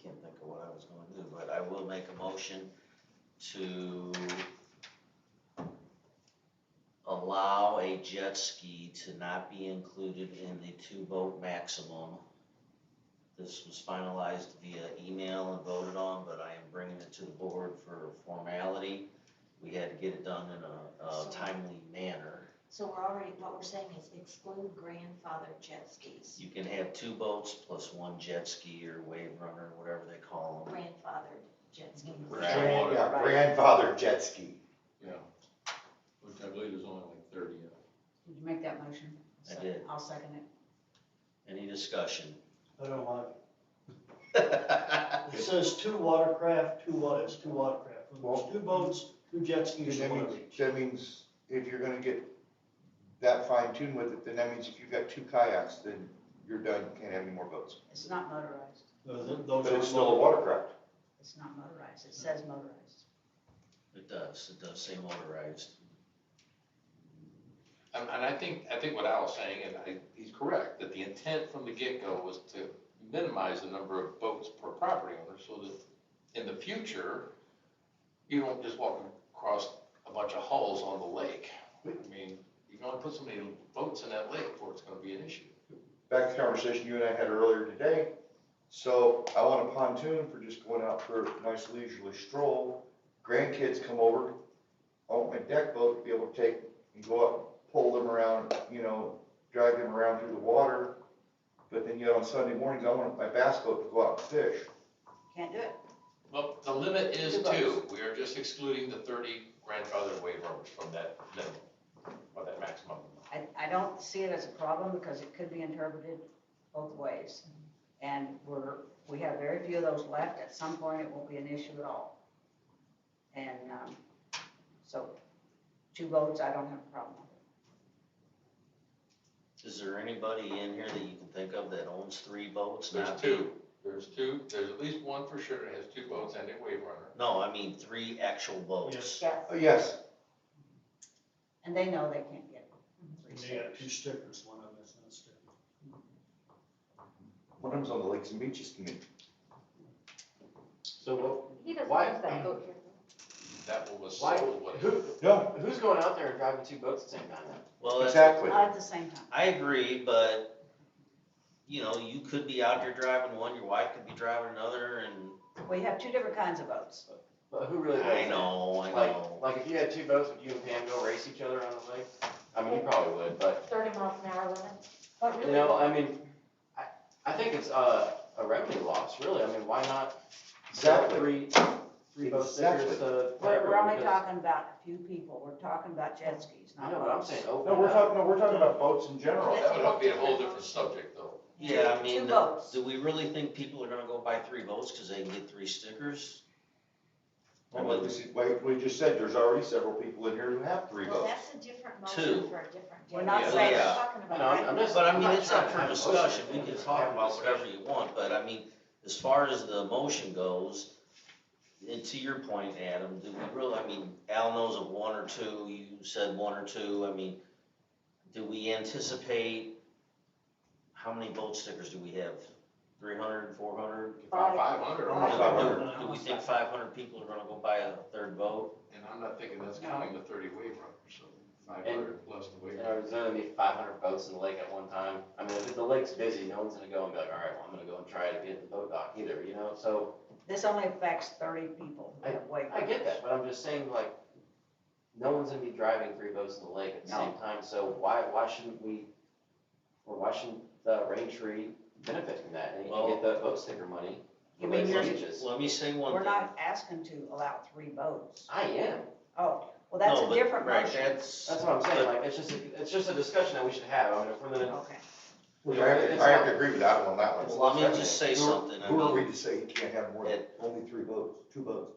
can't think of what I was gonna do, but I will make a motion to allow a jet ski to not be included in the 2-boat maximum. This was finalized via email and voted on, but I am bringing it to the board for formality. We had to get it done in a timely manner. So what we're saying is exclude grandfathered jet skis, You can have 2 boats plus 1 jet ski or wave runner, whatever they call them. grandfathered jet skis. Grandfather jet ski. Yeah, which I believe is only like 30. Did you make that motion? I did. I'll second it. Any discussion? I don't like it. It says 2 watercraft, 2 what, it's 2 watercraft. When there's 2 boats, 2 jet skis, That or means, whatever. that means if you're gonna get that fine tuned with it, then that means if you've got 2 kayaks, then you're done, you can't have any more boats. It's not motorized. Those But are it's still a watercraft. It's not motorized. It says motorized. It does say motorized. And I think what Al's saying, and he's correct, that the intent from the get-go was to minimize the number of boats per property owner, so that in the future, you don't just walk across a bunch of hulls on the lake. I mean, you can only put so many boats in that lake before it's gonna be an issue. Back to the conversation you and I had earlier today. So I want a pontoon for just going out for a nice leisurely stroll. Grandkids come over, I want my deck boat to be able to take and go up, pull them around, drag them around through the water. But then yet on Sunday mornings, I want my bass boat to go out and fish. Can't do it. Well, the limit is 2 boats. 2. We are just excluding the 30 grandfathered wave runners from that minimum, or that maximum. I don't see it as a problem because it could be interpreted both ways. And we have very few of those left. At some point, it won't be an issue at all. And, so 2 boats, I don't have a problem with it. Is there anybody in here that you can think of that owns 3 boats? There's Not 2. being- There's at least one for sure that has 2 boats and a wave runner. No, I mean 3 actual boats. Yes. Oh, yes, And they know they can't get And 3 they got stickers. 2 stickers, one of them is not sticker. one of them's on the Lakes and Beaches Committee. So He doesn't Why- use that boat here. That one was why, sold, what? No, who's going out there and driving 2 boats at the same time then? Well, that's, exactly. Not at the same time. I agree, but, you know, you could be out there driving one, your wife could be driving another, and We have 2 different kinds of boats. But who really does I that? know. Like if you had 2 boats, would you and Pam go race each other on the lake? I mean, you probably would, but, 30 miles an hour limit. But you really, know, I mean, I think it's a revenue loss, really. I mean, why not sell Exactly. three boat stickers Exactly. to We're everyone? only Because- talking about a few people. We're talking about jet skis, I not know, but I'm boats. saying open No, it up. we're talking about boats in general. That would be a whole different subject, though. Yeah, I mean, 2 boats. do we really think people are gonna go buy 3 boats because they can get 3 stickers? Well, like we just said, there's already several people in here who have 3 Well, boats. that's a different 2. motion for a different day. We're not Yeah. saying, Yeah. We're talking I about know, I'm just. But I I'm mean, not it's trying up to for have a discussion, we motion. can talk about whatever you want, but I mean, as far as the motion goes, and to your point, Adam, do we really, I mean, Al knows of 1 or 2, you said 1 or 2, I mean, do we anticipate, how many boat stickers do we have? 300, 400? About 500, almost 500. 500. Do we think 500 people are gonna go buy a 3rd boat? And I'm not thinking that's counting the 30 wave runners, so 500 plus the wave You runner. know, there's gonna be 500 boats in the lake at one time. I mean, if the lake's busy, no one's gonna go and be like, all right, well, I'm gonna go and try to get the boat dock either, you know? So this only affects 30 people who have waivers. I get that, but I'm just saying, like, no one's gonna be driving 3 boats in the lake at the same time, so why shouldn't we, or why shouldn't the Raintree benefit from that and Well- get the boat sticker money You for mean lakes and you're- beaches? Let me say one We're thing. not asking to allow 3 boats. I am, Oh, well, that's No, a but- different right, motion. that's that's what I'm saying, like, it's just a discussion that we should have, I mean, if we're gonna. Okay. I have to agree with Adam on that one. Well, let me just say something, I Who are we mean, to say you can't have more than only 3 boats, 2 boats?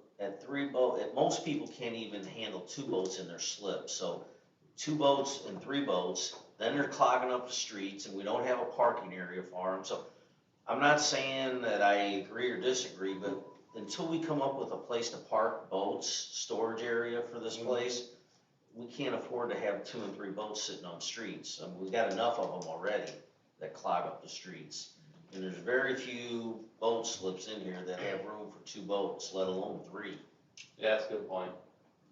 most people can't even handle 2 boats in their slip, so 2 boats and 3 boats, then they're clogging up the streets, and we don't have a parking area for them, so I'm not saying that I agree or disagree, but until we come up with a place to park boats, storage area for this place, we can't afford to have 2 and 3 boats sitting on streets. I mean, we got enough of them already that clog up the streets. And there's very few boat slips in here that have room for 2 boats, let alone 3. Yeah, that's a good point.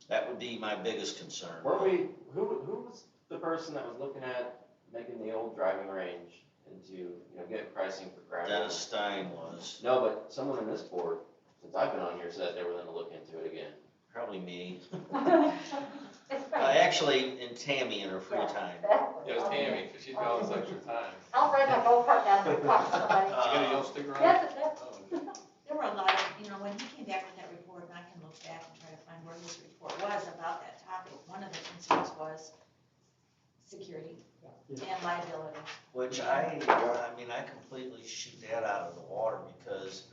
That would be my biggest concern. Who was the person that was looking at making the old driving range into, you know, getting pricing for gravel? Dennis Stein was, No, but someone in this board, since I've been on here, said they were gonna look into it again. probably me. It's fine. Actually, and Tammy in her free Yeah, time. exactly. It was Tammy, because she's got all this extra time. I'll ride my golf cart down there and talk to somebody. You got a yellow sticker on it? Yes, it does. Oh, There were a lot of, you know, when he came back with that report, and I can look back and try to find where his report was about that topic, one of the concerns was security and liability. Which I mean, I completely shoot that out of the water because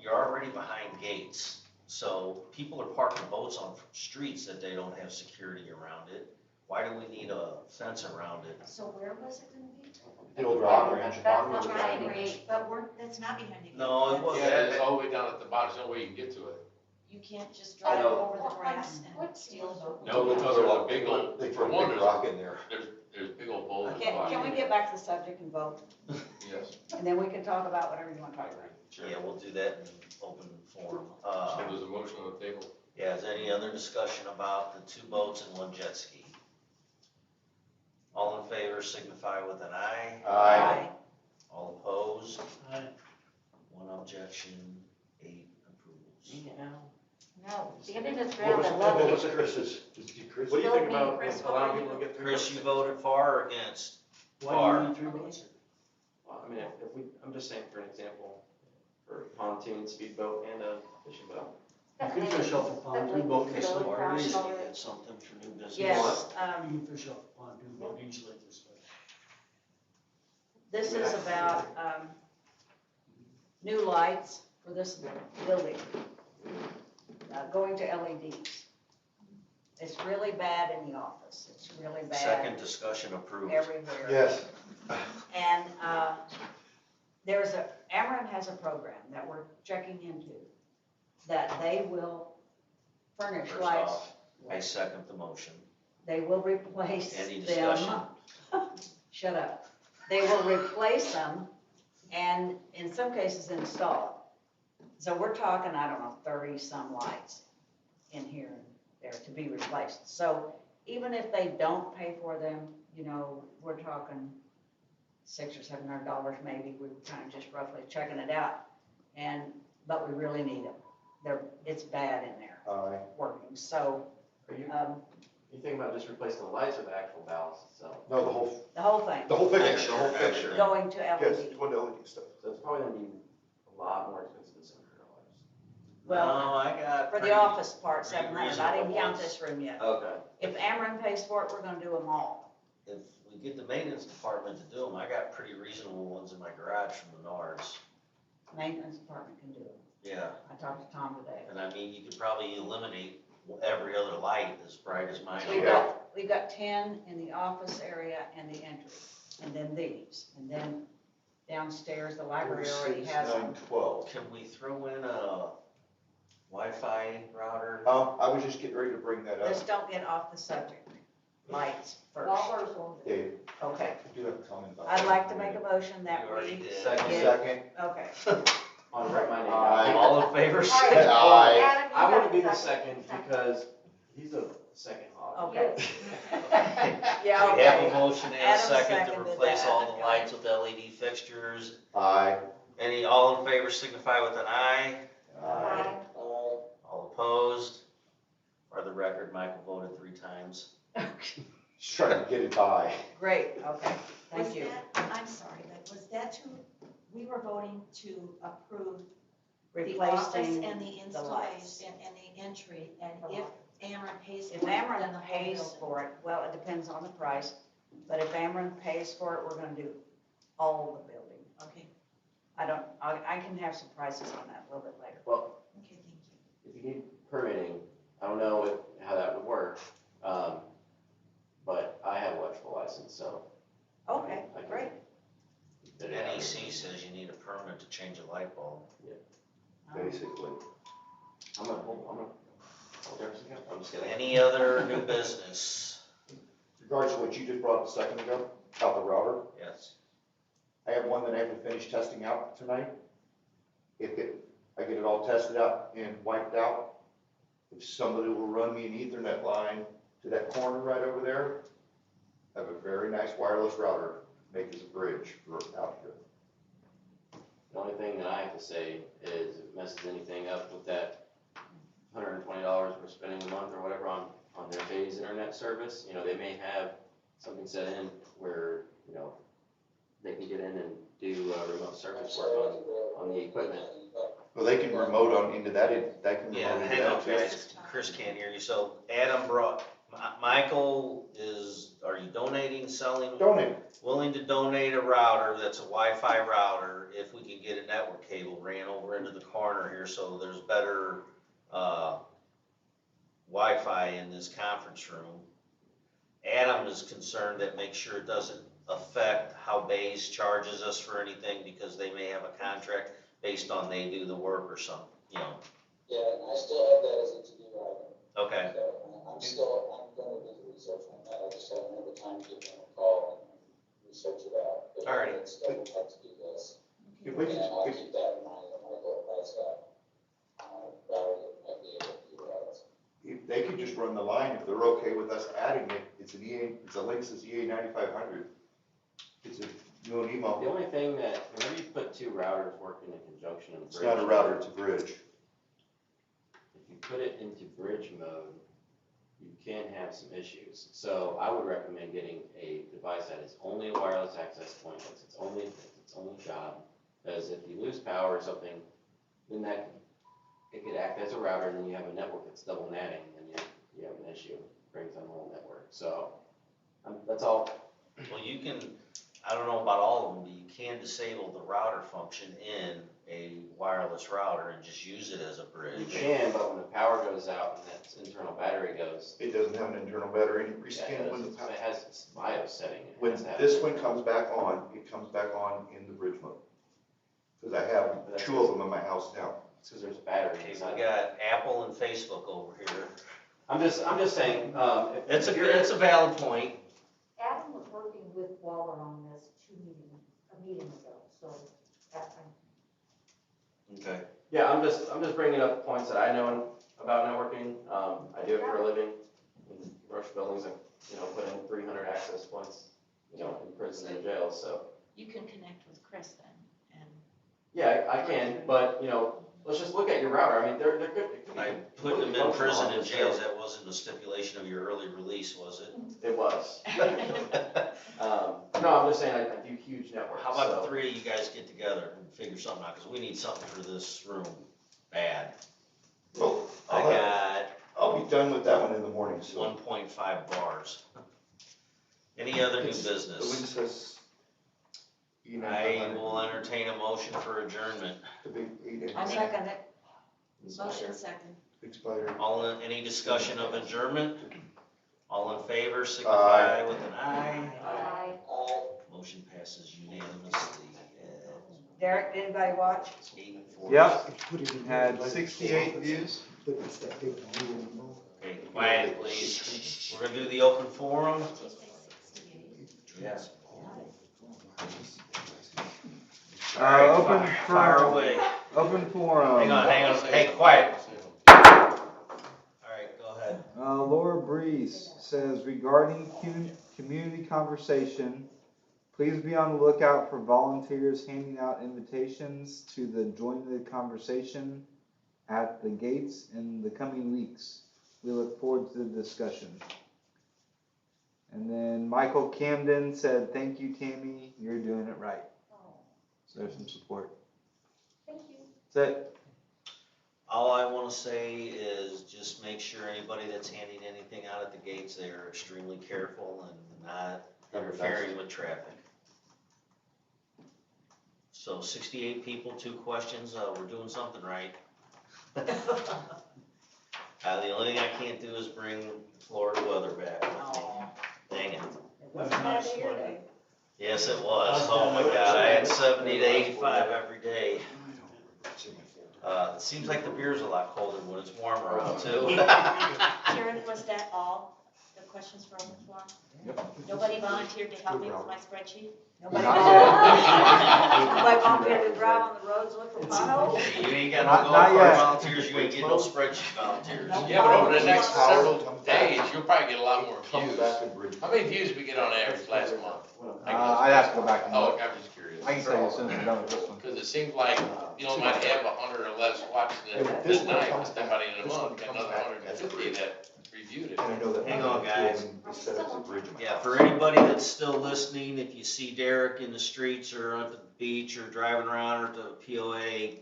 you're already behind gates. So people are parking boats on streets that they don't have security around it. Why do we need a fence around it? So where was it gonna be? The old rock ranch. That's farm not was- right. Right, but that's not behind the gate. No, it wasn't. Yeah, it's all the way down at the bottom, there's no way you can get to it. You can't just drive know. over the grass and steal a boat. No, because there's a big old, They for throw a one, big there's, rock in there. there's big old boulders. Okay, can we get back to the subject and vote? Yes. And then we can talk about whatever you want to talk about. Yeah, we'll do that in open forum. So there's a motion on the table. Yeah, is there any other discussion about the 2 boats and 1 jet ski? All in favor signify with an aye. Aye. All opposed? Aye. 1 objection, 8 approvals. Yeah. No, standing this ground, I love What it. was Chris's? Chris? What do you think Vote me, about Chris, allowing vote me. people to get 3 Chris, boats? you voted for or against? Why do you need 3 boats? Well, I mean, if we, I'm just saying for an example, for a pontoon, speedboat, and a fishing boat. You can fish off a pontoon boat in this lake Or very easily easily. get something for new business. Yes, You can fish off a pontoon boat easily this way. this is about, new lights for this building, going to LEDs. It's really bad in the office, it's really bad Second discussion approved. everywhere. Yes. And, Ameren has a program that we're checking into, that they will furnish First lights. off, I second the motion. They will replace them. Any discussion? Shut up. They will replace them and in some cases install it. So we're talking, I don't know, 30-some lights in here and there to be replaced. So even if they don't pay for them, you know, we're talking $600 or $700 maybe. We were kind of just roughly checking it out. But we really need them. It's bad in there working. So, Are you thinking about just replacing the lights or the actual ballast itself? No, the whole thing the whole fixture, Fixture. going to yes, LED. it's one LED stuff. So it's probably gonna be a lot more expensive than $700. Well, No, I got for the pretty- office part, pretty 700. I reasonable didn't count ones. this room yet. Okay. If Ameren pays for it, we're gonna do them all. If we get the maintenance department to do them, I got pretty reasonable ones in my garage from Menards. Maintenance department can do them. Yeah, I talked to Tom today. and I mean, you could probably eliminate every other light as bright as mine. We've got 10 in the office area and the entry, and then these, and then downstairs, the library already 6, has 9, them. 12. Can we throw in a Wi-Fi router? I was just getting ready to bring that Let's up. don't get off the subject. Lights first. Waller's will do. Dave, Okay. I do have a comment about I'd that. like to make a motion that You already we, did. Second. Second. okay. On write my name Aye. down. All in favor? All right. Aye. Adam, you I got want to be the second. second because he's a second hog. Okay. Yes. Yeah, We have a okay. motion and a Adam second to seconded replace that. all the lights with LED fixtures. Aye. All in favor signify with an aye. Aye. All opposed? For the record, Michael voted 3 times. Just trying to get it by. Great, okay, thank Was you. that, I'm sorry, but was that we were voting to approve the office Replacing and the the lights. installation and the entry, and if Ameren pays for If it, then Ameren the whole pays building. for it, well, it depends on the price, but if Ameren pays for it, we're gonna do all the building. Okay, I can have some prices on that a little bit later. Well, okay, thank you. if you need permitting, I don't know how that would work, but I have electrical license, so. Okay, I can great. fit it out. NEC says you need a permit to change a light bulb. Basically. I'm gonna hold Jefferson County. I'm just kidding. Any other new business? Regards to what you just brought up a second ago, about the router, Yes. I have one that I have to finish testing out tonight. I get it all tested out and wiped out. If somebody will run me an Ethernet line to that corner right over there, I have a very nice wireless router, make as a bridge for out here. The only thing that I have to say is if it messes anything up with that $120 we're spending a month or whatever on their day's internet service, you know, they may have something set in where, you know, they can get in and do remote service work on the equipment. Well, they can remote on into that, that can Yeah, remote into hang on, that too. guys. Chris can't hear you. So Adam brought, Michael are you donating, selling? Donate. Willing to donate a router that's a Wi-Fi router if we can get a network cable ran over into the corner here so there's better Wi-Fi in this conference room. Adam is concerned that make sure it doesn't affect how Bays charges us for anything because they may have a contract based on they do the work or something, you know. Yeah, and I still have that as a to-do item. Okay, So I'm gonna do the research on that, I just haven't had the time to give them a call and research it out. But All right. I still have to do this, If we and can, I'll keep that in mind, and Michael has that, Valerie might be able to do that. if they could just run the line, if they're okay with us adding it, it's a Linksys EA 9500. It's a new The email. only thing that, whenever you put 2 routers working in conjunction in It's not a router, it's a bridge. If you put it into bridge mode, you can have some issues. So I would recommend getting a device that is only a wireless access point, that's its only job. Because if you lose power or something, then it could act as a router, and then you have a network that's double natting, and then you have an issue, brings on the whole network. So that's all. well, you can, I don't know about all of them, but you can disable the router function in a wireless router and just use it as a You bridge. can, but when the power goes out and that internal battery goes, It doesn't have an internal battery, and yeah, rescan when the it has its BIOS setting. It when has to have this it. one comes back on, it comes back on in the bridge mode. Cause I have two of them in my house now. It's because there's a battery Okay, inside. we got Apple and Facebook over here. I'm just saying, It's a valid point. Adam was working with Waller on this a meeting ago, so that's fine. Okay. yeah, I'm just bringing up points that I know about networking. I do it for a living in commercial buildings. I, put in 300 access points, in prison and jails, so. You can connect with Chris then, and Yeah, I can, but, let's just look at your router. I mean, there could be. I put them in prison and jails, that wasn't a stipulation of your early release, was it? It was. No, I'm just saying I do huge networks. How about so. the three of you guys get together and figure something out, because we need something for this room, bad. Well, I got I'll be done with that one in the morning, so. 1.5 bars. Any other new The business? wind says. I will entertain a motion for adjournment. The big 8 I'll second it. motion second. big spider. Any discussion of adjournment? All in favor, signify with an aye. Bye. Motion passes unanimously. Derek, did anybody watch? 8:40. Yep, had 68 views. Okay, quiet please. We're gonna do the open forum. Did you say 68? Yes. Open Fire for, away. open forum. Hang on, hey, quiet. All right, go ahead. Laura Breeze says regarding community conversation, please be on the lookout for volunteers handing out invitations to the Join the Conversation at the gates in the coming weeks. We look forward to the discussion. And then Michael Camden said, thank you, Tammy, you're doing it right. So there's some support. Thank you. That's it. All I wanna say is just make sure anybody that's handing anything out at the gates, they are extremely careful and not interfering with traffic. So 68 people, 2 questions, we're doing something right. The only thing I can't do is bring Florida weather back with me. Dang it. That's nice one. Yes, it was. Oh my God, I had 70 to 85 every day. It seems like the beer's a lot colder when it's warmer out too. Karen, was that all the questions for open forum? Nobody volunteered to help me with my spreadsheet? Nobody Not yet. Nobody volunteered to drive on the roads looking for potholes? You ain't got Not no golf cart yet. volunteers, you ain't getting no spreadsheet volunteers. Yeah, but over the next several Howard, days, you'll probably get a lot more Come views. back and bridge. How many views did we get on average last month? I'd have to go back and Oh, look. okay, I'm just curious. I can tell you as soon as we're done with this one. Because it seems like, might have 100 or less watching it And this this one night, comes but then by the back. end of This the one month, got comes another back as a 150 that reviewed it. And I know that. Hang on, guys. Is set up as a bridge. in my Yeah, house. for anybody that's still listening, if you see Derek in the streets or up at the beach or driving around or at the POA,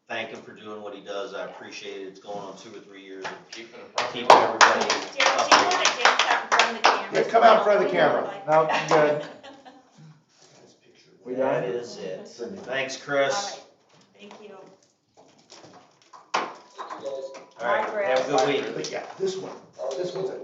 thank him for doing what he does. I appreciate it. It's going on 2 or 3 years. Keeping it proper. Keeping everybody Derek, do you want to dance out in front of the camera? Yeah, come out in front of the camera. No, I'm good. We That done? is it. Thanks, Chris. All right, thank you. Thank you, guys. All right, have a good week. But yeah, this one's a